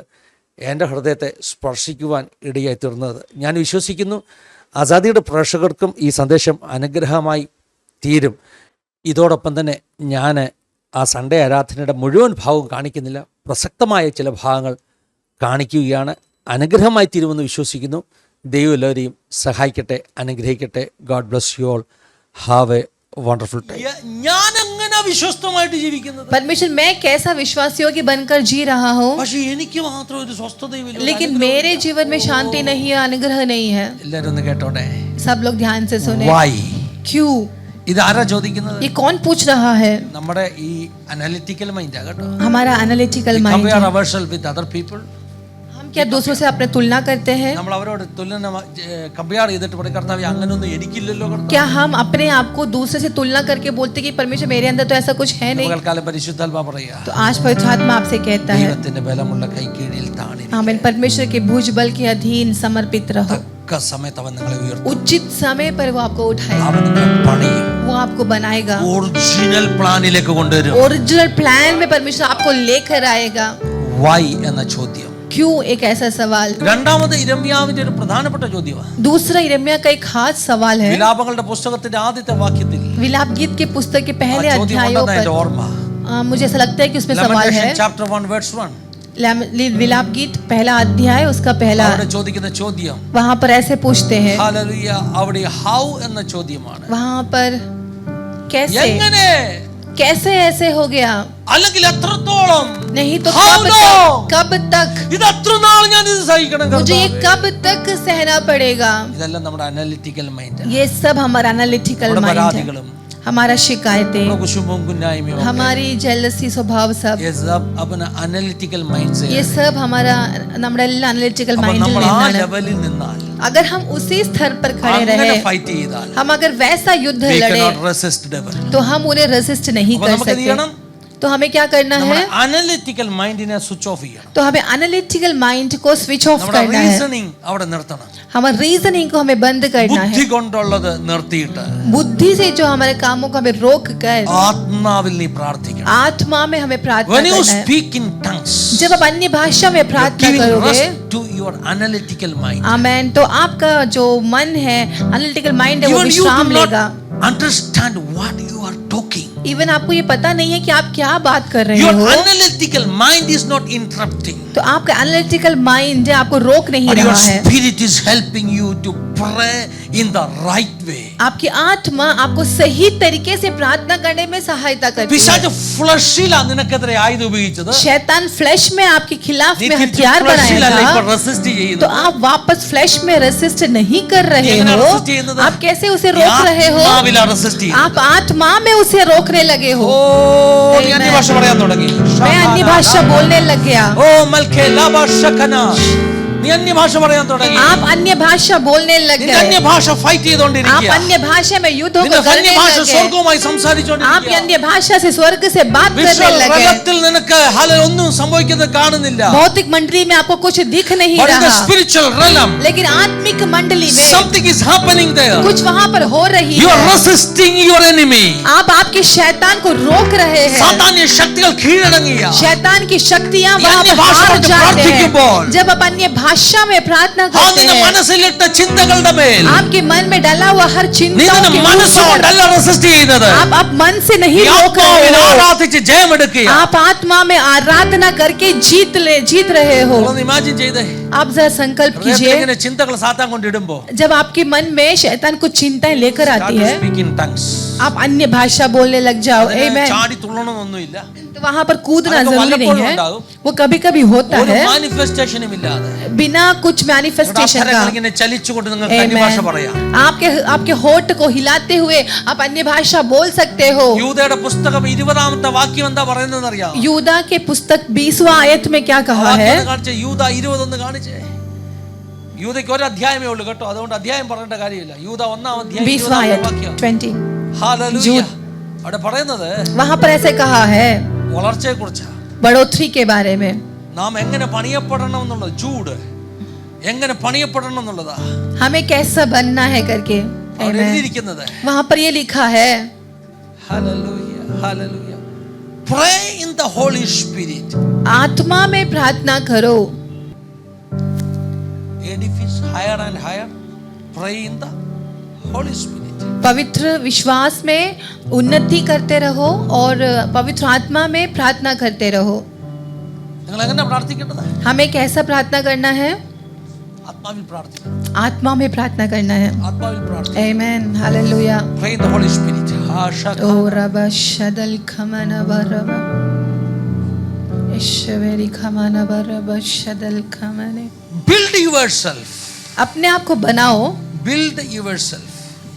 [SPEAKER 1] എൻ്റെ ഹൃദയത്തെ സ്പർശിക്കുവാൻ ഇടയായി തീർന്നത് ഞാൻ വിശ്വസിക്കുന്നു. ആസാദിയുടെ പ്രേക്ഷകർക്കും ഈ സന്ദേശം അനുഗ്രഹമായി തീരും. ഇതോടൊപ്പം തന്നെ ഞാൻ ആ സൺഡേ ആരാധനയുടെ മുഴുവൻ ഭാഗവും കാണിക്കുന്നില്ല, പ്രസക്തമായ ചില ഭാഗങ്ങൾ കാണിക്കുകയാണ്. അനുഗ്രഹമായി തീരുമെന്ന് വിശ്വസിക്കുന്നു. ദൈവം എല്ലാവരെയും സഹായിക്കട്ടെ, അനുഗ്രഹിക്കട്ടെ. God bless you all. Have A wonderful time. ഞാൻ എങ്ങനെ വിശ്വസ്തമായിട്ട് ജീവിക്കുന്നത്?
[SPEAKER 2] परमेश्वर मैं कैसा विश्वासयोग्य बनकर जी रहा हूँ,
[SPEAKER 1] പക്ഷേ എനിക്ക് മാത്രം ഒരു സ്വസ്ഥതയില്ല.
[SPEAKER 2] लेकिन मेरे जीवन में शांति नहीं है, अनुग्रह नहीं है.
[SPEAKER 1] എല്ലാവരും ഒന്ന് കേട്ടോടെ.
[SPEAKER 2] सब लोग ध्यान से सुने.
[SPEAKER 1] Why?
[SPEAKER 2] क्यों?
[SPEAKER 1] ഇതാരാ ചോദിക്കുന്നത്?
[SPEAKER 2] ये कौन पूछ रहा है?
[SPEAKER 1] നമ്മുടെ ഈ അനലിറ്റിക്കൽ മൈൻഡ് ആകട്ടോ.
[SPEAKER 2] हमारा analytical mind.
[SPEAKER 1] Compare ourselves with other people.
[SPEAKER 2] क्या दूसरों से अपने तुलना करते हैं?
[SPEAKER 1] നമ്മൾ അവരോട് തുലന കമ്പയർ ചെയ്തിട്ട് പറയും, കർത്താവേ അങ്ങനെയൊന്നും എനിക്കില്ലല്ലോ കർത്താവേ.
[SPEAKER 2] क्या हम अपने आप को दूसरे से तुलना करके बोलते कि परमेश्वर मेरे अंदर तो ऐसा कुछ है नहीं?
[SPEAKER 1] പകൽക്കാലം പരിശുദ്ധാത്മാ പറയാ,
[SPEAKER 2] तो आज पवित्र आत्मा आपसे कहता है,
[SPEAKER 1] ദൈവത്തിന്റെ ബലമുള്ള കൈക്കീഴിൽ താണിരിക്കുക.
[SPEAKER 2] आमीन. परमेश्वर के भुजबल के अधीन समर्पित रहो.
[SPEAKER 1] തക്ക സമയത്ത് അവൻ നിങ്ങളെ ഉയർത്തും.
[SPEAKER 2] उचित समय पर वो आपको उठाएगा,
[SPEAKER 1] അവൻ നിങ്ങളെ പണിയും,
[SPEAKER 2] वो आपको बनाएगा,
[SPEAKER 1] ഒറിജിനൽ പ്ലാനിലേക്ക് കൊണ്ടുവരും.
[SPEAKER 2] ओरिजिनल प्लान में परमेश्वर आपको लेकर आएगा.
[SPEAKER 1] വൈ എന്ന ചോദ്യം.
[SPEAKER 2] क्यों? एक ऐसा सवाल.
[SPEAKER 1] രണ്ടാമത് ഇരമ്യാവിന്റെ ഒരു പ്രധാനപ്പെട്ട ചോദ്യമാണ്.
[SPEAKER 2] दूसरा यिर्मयाह का एक खास सवाल है.
[SPEAKER 1] വിലാപങ്ങളുടെ പുസ്തകത്തിന്റെ ആദ്യത്തെ വാക്യത്തിൽ
[SPEAKER 2] विलाप गीत के पुस्तक के पहले
[SPEAKER 1] ചോദ്യം
[SPEAKER 2] अध्यायों
[SPEAKER 1] ഉണ്ടെന്നാ എൻ്റെ
[SPEAKER 2] पर
[SPEAKER 1] ഓർമ്മ.
[SPEAKER 2] मुझे ऐसा लगता है कि उसमें सवाल है.
[SPEAKER 1] chapter 1 verse 1.
[SPEAKER 2] विलाप गीत पहला अध्याय उसका पहला.
[SPEAKER 1] അവിടെ ചോദിക്കുന്ന ചോദ്യം,
[SPEAKER 2] वहाँ पर ऐसे पूछते हैं.
[SPEAKER 1] ഹല്ലേലൂയ, അവിടെ ഹൗ എന്ന ചോദ്യമാണ്.
[SPEAKER 2] वहाँ पर कैसे,
[SPEAKER 1] എങ്ങനെ,
[SPEAKER 2] कैसे ऐसे हो गया,
[SPEAKER 1] അല്ലെങ്കിൽ എത്രത്തോളം,
[SPEAKER 2] नहीं तो
[SPEAKER 1] How
[SPEAKER 2] कब
[SPEAKER 1] long?
[SPEAKER 2] तक, कब तक,
[SPEAKER 1] ഇത് എത്ര നാൾ ഞാൻ ഇത് സഹിക്കണം
[SPEAKER 2] मुझे ये
[SPEAKER 1] കർത്താവേ?
[SPEAKER 2] कब तक सहना पड़ेगा?
[SPEAKER 1] ഇതെല്ലാം നമ്മുടെ അനലിറ്റിക്കൽ മൈൻഡ്.
[SPEAKER 2] ये सब हमारा एनालिटिकल
[SPEAKER 1] നമ്മുടെ
[SPEAKER 2] माइंड है.
[SPEAKER 1] പരാതികളും
[SPEAKER 2] हमारा शिकायतें,
[SPEAKER 1] कुशुम्बों कुन्यायियों,
[SPEAKER 2] हमारी जेलसी स्वभाव सब,
[SPEAKER 1] ये सब अपना एनालिटिकल माइंड से
[SPEAKER 2] ये सब हमारा നമ്മുടെ എല്ലാ അനലിറ്റിക്കൽ
[SPEAKER 1] അപ്പോൾ
[SPEAKER 2] മൈൻഡിൽ
[SPEAKER 1] നമ്മൾ ആ
[SPEAKER 2] നിന്നാണ്.
[SPEAKER 1] ലെവലിൽ നിന്നാൽ
[SPEAKER 2] अगर हम उसी स्तर पर खड़े
[SPEAKER 1] അങ്ങനെ
[SPEAKER 2] रहे,
[SPEAKER 1] ഫൈറ്റ് ചെയ്താൽ
[SPEAKER 2] हम अगर वैसा युद्ध
[SPEAKER 1] we
[SPEAKER 2] लड़े
[SPEAKER 1] cannot resist devil.
[SPEAKER 2] तो हम उन्हें रेसिस्ट नहीं
[SPEAKER 1] അപ്പോൾ
[SPEAKER 2] कर
[SPEAKER 1] നമുക്ക് എന്ത്
[SPEAKER 2] सकते.
[SPEAKER 1] ചെയ്യണം?
[SPEAKER 2] तो हमें क्या करना है?
[SPEAKER 1] നമ്മുടെ അനലിറ്റിക്കൽ മൈൻഡിനെ സ്വിച്ച് ഓഫ് ചെയ്യണം.
[SPEAKER 2] तो हमें एनालिटिकल माइंड को स्विच ऑफ
[SPEAKER 1] നമ്മുടെ
[SPEAKER 2] करना है.
[SPEAKER 1] റീസണിങ് അവിടെ നിർത്തണം.
[SPEAKER 2] हमारे रीजनिंग को हमें बंद करना
[SPEAKER 1] ബുദ്ധി
[SPEAKER 2] है.
[SPEAKER 1] കൊണ്ടുള്ളത് നിർത്തിയിട്ട്
[SPEAKER 2] बुद्धि से जो हमारे कामों को हमें रोक कर
[SPEAKER 1] ആത്മാവിൽ നീ പ്രാർത്ഥിക്കണം.
[SPEAKER 2] आत्मा में हमें प्रार्थना
[SPEAKER 1] When you
[SPEAKER 2] करना है.
[SPEAKER 1] speak in tongues,
[SPEAKER 2] जब आप अन्य भाषा में
[SPEAKER 1] you're
[SPEAKER 2] प्रार्थना
[SPEAKER 1] giving
[SPEAKER 2] करोगे,
[SPEAKER 1] rest to your analytical mind.
[SPEAKER 2] आमेन, तो आपका जो मन है, एनालिटिकल माइंड है, वो
[SPEAKER 1] Even you
[SPEAKER 2] विश्राम
[SPEAKER 1] do not
[SPEAKER 2] लेगा.
[SPEAKER 1] understand what you are talking.
[SPEAKER 2] Even आपको ये पता नहीं है कि आप क्या बात कर रहे
[SPEAKER 1] Your
[SPEAKER 2] हो.
[SPEAKER 1] analytical mind is not interrupting.
[SPEAKER 2] तो आपका एनालिटिकल माइंड है, आपको रोक नहीं
[SPEAKER 1] But your
[SPEAKER 2] रहा है.
[SPEAKER 1] spirit is helping you to pray in the right way.
[SPEAKER 2] आपकी आत्मा आपको सही तरीके से प्रार्थना करने में सहायता करती है.
[SPEAKER 1] പിശാച് ഫ്ലഷിലാ നിനക്കെതിരെ ആയുധം ഉപയോഗിച്ചത്.
[SPEAKER 2] शैतान फ्लैश में आपके खिलाफ
[SPEAKER 1] നീ
[SPEAKER 2] में
[SPEAKER 1] തിരിച്ച്
[SPEAKER 2] हथियार
[SPEAKER 1] ഫ്ലഷിലല്ല
[SPEAKER 2] बनाया
[SPEAKER 1] ഇപ്പോൾ
[SPEAKER 2] था,
[SPEAKER 1] റെസിസ്റ്റ്
[SPEAKER 2] तो
[SPEAKER 1] ചെയ്യുന്നത്.
[SPEAKER 2] आप वापस फ्लैश में रेसिस्ट नहीं कर रहे
[SPEAKER 1] എങ്ങനെ
[SPEAKER 2] हो.
[SPEAKER 1] resist ചെയ്യുന്നത്?
[SPEAKER 2] आप कैसे उसे रोक रहे हो?
[SPEAKER 1] ആത്മാവിലാ resist ചെയ്യുന്നത്.
[SPEAKER 2] आप आत्मा में उसे रोकने लगे हो.
[SPEAKER 1] ഓ നീ അന്യഭാഷ പറയാൻ തുടങ്ങി.
[SPEAKER 2] मैं अन्य भाषा बोलने लग गया.
[SPEAKER 1] ഓ മൽഖേ ലാബാ ശകന നീ അന്യഭാഷ പറയാൻ തുടങ്ങി.
[SPEAKER 2] आप अन्य भाषा बोलने लग
[SPEAKER 1] നിന്റെ
[SPEAKER 2] गए.
[SPEAKER 1] അന്യഭാഷ ഫൈറ്റ്
[SPEAKER 2] आप
[SPEAKER 1] ചെയ്തുകൊണ്ടിരിക്കുക.
[SPEAKER 2] अन्य भाषा में युद्ध
[SPEAKER 1] നിന്റെ
[SPEAKER 2] को करने
[SPEAKER 1] അന്യഭാഷ
[SPEAKER 2] लगे.
[SPEAKER 1] സ്വർഗ്ഗവുമായി
[SPEAKER 2] आप
[SPEAKER 1] സംസാരിച്ചുകൊണ്ടിരിക്കുക.
[SPEAKER 2] अन्य भाषा से स्वर्ग से बात करने लगे.
[SPEAKER 1] വിശ്വലോകത്തിൽ നിനക്ക് ഒന്നും സംഭവിക്കുന്നത് കാണുന്നില്ല.
[SPEAKER 2] भौतिक मंडली में आपको कुछ दिख नहीं
[SPEAKER 1] But in the
[SPEAKER 2] रहा,
[SPEAKER 1] spiritual realm,
[SPEAKER 2] लेकिन आत्मिक मंडली में
[SPEAKER 1] something is happening there.
[SPEAKER 2] कुछ वहां पर हो रही
[SPEAKER 1] You are
[SPEAKER 2] है.
[SPEAKER 1] resisting your enemy.
[SPEAKER 2] आप आपके शैतान को रोक रहे हैं.
[SPEAKER 1] സാത്താന്യ ശക്തികൾ കീഴടങ്ങിയ
[SPEAKER 2] शैतान की शक्तियां
[SPEAKER 1] ये
[SPEAKER 2] वहां
[SPEAKER 1] अन्य
[SPEAKER 2] पर
[SPEAKER 1] भाषा
[SPEAKER 2] हार
[SPEAKER 1] में
[SPEAKER 2] जाते
[SPEAKER 1] प्राർത്ഥിക്കുമ്പോൾ,
[SPEAKER 2] हैं. जब आप अन्य भाषा में प्रार्थना
[SPEAKER 1] ആ
[SPEAKER 2] करते
[SPEAKER 1] നിന്റെ
[SPEAKER 2] हैं,
[SPEAKER 1] മനസ്സിലിട്ട ചിന്തകളുടെ മേൽ
[SPEAKER 2] आपके मन में डाला हुआ हर
[SPEAKER 1] നീ
[SPEAKER 2] चिंता
[SPEAKER 1] നിന്റെ
[SPEAKER 2] के ऊपर
[SPEAKER 1] മനസ്സുകൊണ്ടല്ല റെസിസ്റ്റ് ചെയ്യുന്നത്.
[SPEAKER 2] आप मन से नहीं
[SPEAKER 1] നീ
[SPEAKER 2] रोक रहे
[SPEAKER 1] ആത്മാവിൽ
[SPEAKER 2] हो.
[SPEAKER 1] ആരാധിച്ച് ജയമെടുക്കുക.
[SPEAKER 2] आप आत्मा में आराधना करके जीत रहे हो.
[SPEAKER 1] ഒന്ന് ഇമാജിൻ ചെയ്തേ,
[SPEAKER 2] आप जरा संकल्प
[SPEAKER 1] ഹൃദയത്തിൽ
[SPEAKER 2] कीजिए,
[SPEAKER 1] ഇങ്ങനെ ചിന്തകൾ സാത്താൻ കൊണ്ടിടുമ്പോ
[SPEAKER 2] जब आपके मन में शैतान कुछ चिंताएं लेकर आती है,
[SPEAKER 1] speak in tongues.
[SPEAKER 2] आप अन्य भाषा बोलने लग जाओ.
[SPEAKER 1] അതിന്
[SPEAKER 2] आमेन.
[SPEAKER 1] ചാടി തുള്ളണമെന്നൊന്നുമില്ല.
[SPEAKER 2] तो वहां पर कूदना
[SPEAKER 1] अगर
[SPEAKER 2] जरूरी नहीं
[SPEAKER 1] वल्लपोल
[SPEAKER 2] है,
[SPEAKER 1] ഉണ്ടാവും.
[SPEAKER 2] वो कभी कभी होता
[SPEAKER 1] ഒരു
[SPEAKER 2] है
[SPEAKER 1] മാനിഫെസ്റ്റേഷനും ഇല്ലാതെ
[SPEAKER 2] बिना कुछ मैनिफेस्टेशन का.
[SPEAKER 1] ഇങ്ങനെ ചലിച്ചുകൊണ്ട് നിങ്ങൾക്ക് അന്യഭാഷ പറയാം.
[SPEAKER 2] आपके आपके होठ को हिलाते हुए आप अन्य भाषा बोल सकते हो.
[SPEAKER 1] യൂദയുടെ പുസ്തകം 20-ാമത്തെ വാക്യം എന്താ പറയുന്നതെന്ന് അറിയാം?
[SPEAKER 2] यूदा के पुस्तक 20वां आयत में क्या कहा है?
[SPEAKER 1] കാണിച്ചേ, യൂദ 20 കാണിച്ചേ. യൂദയ്ക്ക് ഒരു അധ്യായമേ ഉള്ളൂ കേട്ടോ, അതുകൊണ്ട് അധ്യായം പറയേണ്ട കാര്യമില്ല. യൂദ 1-ാം അധ്യായം
[SPEAKER 2] 20वां
[SPEAKER 1] 20-ാം
[SPEAKER 2] आयत
[SPEAKER 1] വാക്യം.
[SPEAKER 2] 20.
[SPEAKER 1] ഹല്ലേലൂയ. അവിടെ പറയുന്നത്
[SPEAKER 2] वहां पर ऐसे कहा है
[SPEAKER 1] വളർച്ചയെ കുറിച്ചാ.
[SPEAKER 2] बढ़ोतरी के बारे में.
[SPEAKER 1] നാം എങ്ങനെ പണിയപ്പെടണം എന്നുള്ളത്, ചൂട് എങ്ങനെ പണിയപ്പെടണം എന്നുള്ളതാ
[SPEAKER 2] हमें कैसा बनना है करके.
[SPEAKER 1] അവിടെ
[SPEAKER 2] Amen.
[SPEAKER 1] എഴുതിയിരിക്കുന്നത്.
[SPEAKER 2] वहां पर ये लिखा है.
[SPEAKER 1] Hallelujah, hallelujah. Pray in the Holy Spirit.
[SPEAKER 2] आत्मा में प्रार्थना करो.
[SPEAKER 1] Edifice higher and higher. Pray in the Holy Spirit.
[SPEAKER 2] पवित्र विश्वास में उन्नति करते रहो और पवित्र आत्मा में प्रार्थना करते रहो.
[SPEAKER 1] നിങ്ങൾ എങ്ങനെ പ്രാർത്ഥിക്കേണ്ടത്?
[SPEAKER 2] हमें कैसा प्रार्थना करना है?
[SPEAKER 1] ആത്മാവിൽ പ്രാർത്ഥിക്കണം.
[SPEAKER 2] आत्मा में प्रार्थना करना है.
[SPEAKER 1] ആത്മാവിൽ പ്രാർത്ഥിക്കണം.
[SPEAKER 2] Amen. Hallelujah.
[SPEAKER 1] Pray in the Holy Spirit. ആശക.
[SPEAKER 2] O Rabba Shadal Khamana Baraba. Ishveri Khamana Baraba Shadal Khamane.
[SPEAKER 1] Build yourself.
[SPEAKER 2] अपने आप को बनाओ.
[SPEAKER 1] Build yourself.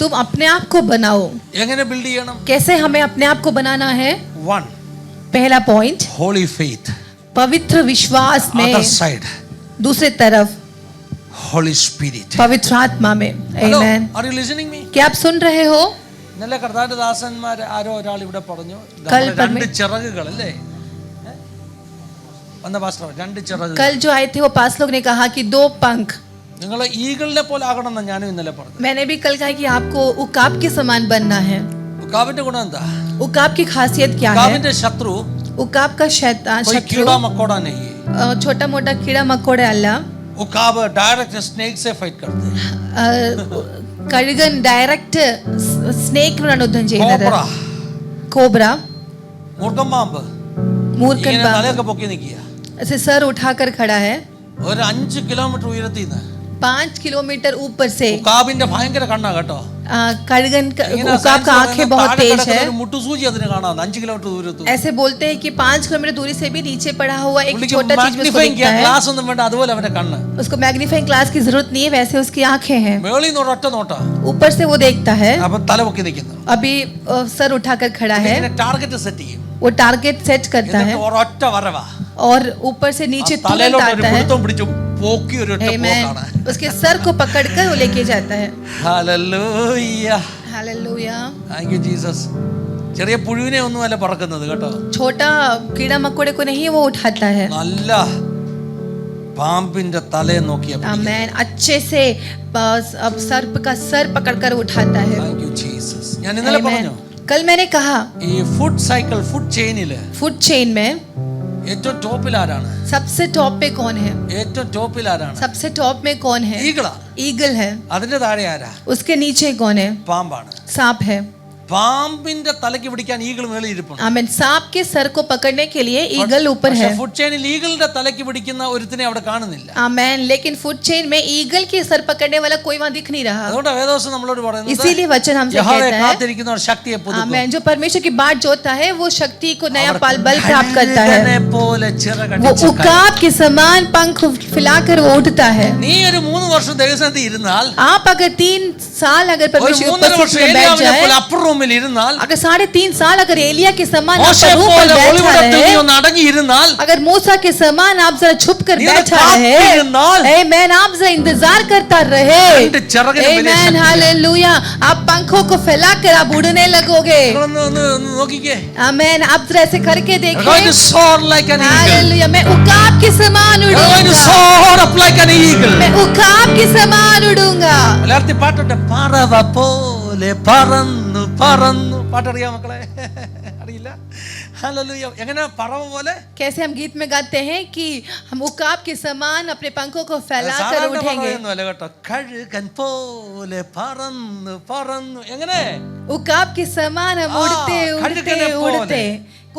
[SPEAKER 2] तुम अपने आप को बनाओ.
[SPEAKER 1] എങ്ങനെ ബിൽഡ് ചെയ്യണം?
[SPEAKER 2] कैसे हमें अपने आप को बनाना है?
[SPEAKER 1] 1.
[SPEAKER 2] पहला पॉइंट,
[SPEAKER 1] Holy faith.
[SPEAKER 2] पवित्र विश्वास में.
[SPEAKER 1] Other side.
[SPEAKER 2] दूसरी तरफ
[SPEAKER 1] Holy Spirit.
[SPEAKER 2] पवित्र आत्मा में.
[SPEAKER 1] Hello,
[SPEAKER 2] Amen.
[SPEAKER 1] are you listening me?
[SPEAKER 2] क्या आप सुन रहे हो?
[SPEAKER 1] ഇന്നലെ കർത്താവിന്റെ ദാസന്മാർ ആരോ ഒരാൾ ഇവിടെ പറഞ്ഞു,
[SPEAKER 2] കൽ
[SPEAKER 1] രണ്ട് ചിറകുകൾ അല്ലേ? വന്ന പാസ്റ്റർ, രണ്ട് ചിറകുകൾ.
[SPEAKER 2] कल जो आए थे वो पास लोग ने कहा कि 2 पंख.
[SPEAKER 1] നിങ്ങൾ ഈഗിളിനെ പോലെ ആകണം എന്ന് ഞാനും ഇന്നലെ പറഞ്ഞു.
[SPEAKER 2] मैंने भी कल कहा कि आपको उकाब के समान बनना है.
[SPEAKER 1] ഉക്കാബിന്റെ ഗുണം എന്താ?
[SPEAKER 2] उकाब की खासियत क्या है?
[SPEAKER 1] ഉക്കാബിന്റെ ശത്രു
[SPEAKER 2] उकाब का शैतान
[SPEAKER 1] कोई
[SPEAKER 2] शत्रु
[SPEAKER 1] कीड़ा मकोड़ा नहीं है.
[SPEAKER 2] छोटा मोटा कीड़ा मकोड़ा अल्ला.
[SPEAKER 1] उकाब डायरेक्ट स्नेक से फाइट करते हैं.
[SPEAKER 2] കഴുകൻ ഡയറക്റ്റ് സ്നേക്കിനോടാണ് യുദ്ധം ചെയ്യുന്നത്.
[SPEAKER 1] കോബ്ര,
[SPEAKER 2] कोबरा,
[SPEAKER 1] മൂർഖൻ പാമ്പ്
[SPEAKER 2] मूर्खन
[SPEAKER 1] ഇങ്ങനെ
[SPEAKER 2] पांव
[SPEAKER 1] തലയൊക്കെ പൊക്കി നിൽക്കുക.
[SPEAKER 2] ऐसे सर उठाकर खड़ा है.
[SPEAKER 1] ഒരു 5 കിലോമീറ്റർ ഉയരത്തിൽ നിന്ന്.
[SPEAKER 2] 5 किलोमीटर ऊपर से.
[SPEAKER 1] ഉക്കാബിന്റെ ഭയങ്കര കണ്ണാ കേട്ടോ.
[SPEAKER 2] कड़गन उकाब का आंखें बहुत तेज है।
[SPEAKER 1] മുട്ടുസൂചി അതിന് കാണാം 5 കിലോമീറ്റർ ദൂരത്ത്.
[SPEAKER 2] ऐसे बोलते हैं कि 5 किलोमीटर दूरी से भी नीचे पड़ा हुआ एक छोटा चीज में उसको दिखता है।
[SPEAKER 1] ഗ്ലാസ് ഒന്നും വേണ്ട, അതുപോലെ അവന്റെ കണ്ണ്.
[SPEAKER 2] उसको मैग्नीफाइंग ग्लास की जरूरत नहीं है, वैसे उसकी आंखें हैं।
[SPEAKER 1] മേളിൽ നിന്ന് ഒരൊറ്റ നോട്ടാ,
[SPEAKER 2] ऊपर से वो देखता है।
[SPEAKER 1] അപ്പോൾ തല പൊക്കി നിൽക്കുന്നു.
[SPEAKER 2] अभी सर उठाकर खड़ा है,
[SPEAKER 1] ടാർഗറ്റ് സെറ്റ് ചെയ്യും.
[SPEAKER 2] वो टारगेट सेट करता है
[SPEAKER 1] ഒരൊറ്റ വരവാ,
[SPEAKER 2] और ऊपर से नीचे तुरंत आता है।
[SPEAKER 1] പിടിച്ചു പോക്കി ഒരു ഒറ്റ പോക്കാണ്.
[SPEAKER 2] उसके सर को पकड़कर वो लेके जाता है।
[SPEAKER 1] Hallelujah,
[SPEAKER 2] hallelujah,
[SPEAKER 1] thank you Jesus. ചെറിയ പുഴുവിനെ ഒന്നുമല്ല പറക്കുന്നത് കേട്ടോ,
[SPEAKER 2] छोटा कीड़ा मकोड़े को नहीं वो उठाता है।
[SPEAKER 1] നല്ല പാമ്പിന്റെ തലയെ നോക്കിയ
[SPEAKER 2] आमेन, अच्छे से अब सर्प का सर पकड़कर उठाता है।
[SPEAKER 1] Thank you Jesus. ഞാൻ ഇന്നലെ പറഞ്ഞു,
[SPEAKER 2] कल मैंने कहा
[SPEAKER 1] ഈ ഫുഡ് സൈക്കിൾ, ഫുഡ് ചെയിനില്
[SPEAKER 2] फूड चेन में
[SPEAKER 1] ഏറ്റവും ടോപ്പിൽ ആരാണ്?
[SPEAKER 2] सबसे टॉप पे कौन है?
[SPEAKER 1] ഏറ്റവും ടോപ്പിൽ ആരാണ്?
[SPEAKER 2] सबसे टॉप में कौन है?
[SPEAKER 1] ഈഗിളാ.
[SPEAKER 2] ईगल है।
[SPEAKER 1] അതിന്റെ താഴെ ആരാ?
[SPEAKER 2] उसके नीचे कौन है?
[SPEAKER 1] പാമ്പാണ്.
[SPEAKER 2] सांप है।
[SPEAKER 1] പാമ്പിന്റെ തലയ്ക്ക് പിടിക്കാൻ ഈഗിൾ മേളിൽ ഇരിപ്പുണ്ട്.
[SPEAKER 2] आमीन, सांप के सर को पकड़ने के लिए ईगल ऊपर है।
[SPEAKER 1] ഫുഡ് ചെയിനിൽ ഈഗിളിന്റെ തലയ്ക്ക് പിടിക്കുന്ന ഒരുത്തിനെ അവിടെ കാണുന്നില്ല.
[SPEAKER 2] आमीन, लेकिन फूड चेन में ईगल के सर पकड़ने वाला कोई वहां दिख नहीं रहा।
[SPEAKER 1] അതുകൊണ്ട് വേദോസം നമ്മളോട് പറയുന്നത്,
[SPEAKER 2] इसीलिए वचन हमसे
[SPEAKER 1] യഹോവയെ
[SPEAKER 2] कहता है,
[SPEAKER 1] കാത്തിരിക്കുന്നവർ ശക്തിയെ പുതുക്കും.
[SPEAKER 2] आमीन, जो परमेश्वर की बाट जोता है वो शक्ति को नया बल प्राप्त करता है।
[SPEAKER 1] കഴുകനെ പോലെ
[SPEAKER 2] वो
[SPEAKER 1] ചിറകടിച്ച്
[SPEAKER 2] उकाब के समान पंख फैलाकर वो उठता है।
[SPEAKER 1] നീ ഒരു 3 വർഷം ദൈവസന്നിധി ഇരുന്നാൽ,
[SPEAKER 2] आप अगर 3 साल अगर
[SPEAKER 1] ഒരു
[SPEAKER 2] परमेश्वर की
[SPEAKER 1] 3.5 വർഷം
[SPEAKER 2] उपस्थिति में बैठ
[SPEAKER 1] ഏലിയാവിനെ പോലെ
[SPEAKER 2] जाए,
[SPEAKER 1] അപ്പർ റൂമിൽ ഇരുന്നാൽ,
[SPEAKER 2] अगर 3.5 साल अगर एलिया के समान आप
[SPEAKER 1] മോശയെ
[SPEAKER 2] रूम पर
[SPEAKER 1] പോലെ
[SPEAKER 2] बैठा
[SPEAKER 1] ഒളിവിടത്തിൽ നീ
[SPEAKER 2] रहे,
[SPEAKER 1] ഒന്ന് അടങ്ങിയിരുന്നാൽ,
[SPEAKER 2] अगर मूसा के समान आप जरा छुप कर
[SPEAKER 1] നീ
[SPEAKER 2] बैठा
[SPEAKER 1] ഒന്ന്
[SPEAKER 2] रहे,
[SPEAKER 1] കാത്തിരുന്നാൽ,
[SPEAKER 2] आमीन, आप जरा इंतजार करता रहे,
[SPEAKER 1] രണ്ട് ചിറകിന് വലിയ
[SPEAKER 2] आमीन,
[SPEAKER 1] ശക്തിയാണ്.
[SPEAKER 2] हालेलुया, आप पंखों को फैलाकर आप उड़ने लगोगे।
[SPEAKER 1] ഒന്ന് നോക്കിക്കേ.
[SPEAKER 2] आमीन, आप जरा ऐसे करके
[SPEAKER 1] You're going to
[SPEAKER 2] देखें।
[SPEAKER 1] soar like an eagle.
[SPEAKER 2] Hallelujah, मैं उकाब के समान
[SPEAKER 1] You're going to
[SPEAKER 2] उड़ूंगा,
[SPEAKER 1] soar up like an eagle.
[SPEAKER 2] मैं उकाब के समान उड़ूंगा।
[SPEAKER 1] എല്ലാവർക്കും പാട്ടുണ്ട്, പറവ പോലെ പറന്നു പറന്നു. പാട്ടറിയാം മക്കളെ? അറിയില്ല? ഹല്ലേലൂയ. എങ്ങനെ പറവ പോലെ?
[SPEAKER 2] कैसे हम गीत में गाते हैं कि हम उकाब के समान अपने पंखों को फैलाकर
[SPEAKER 1] സാധാരണ
[SPEAKER 2] उठेंगे।
[SPEAKER 1] പറയുന്നതല്ല കേട്ടോ, കഴുകൻ പോലെ പറന്നു പറന്നു. എങ്ങനെ?
[SPEAKER 2] उकाब के समान हम उड़ते उड़ते
[SPEAKER 1] खड़कने പോലെ.
[SPEAKER 2] उड़ते,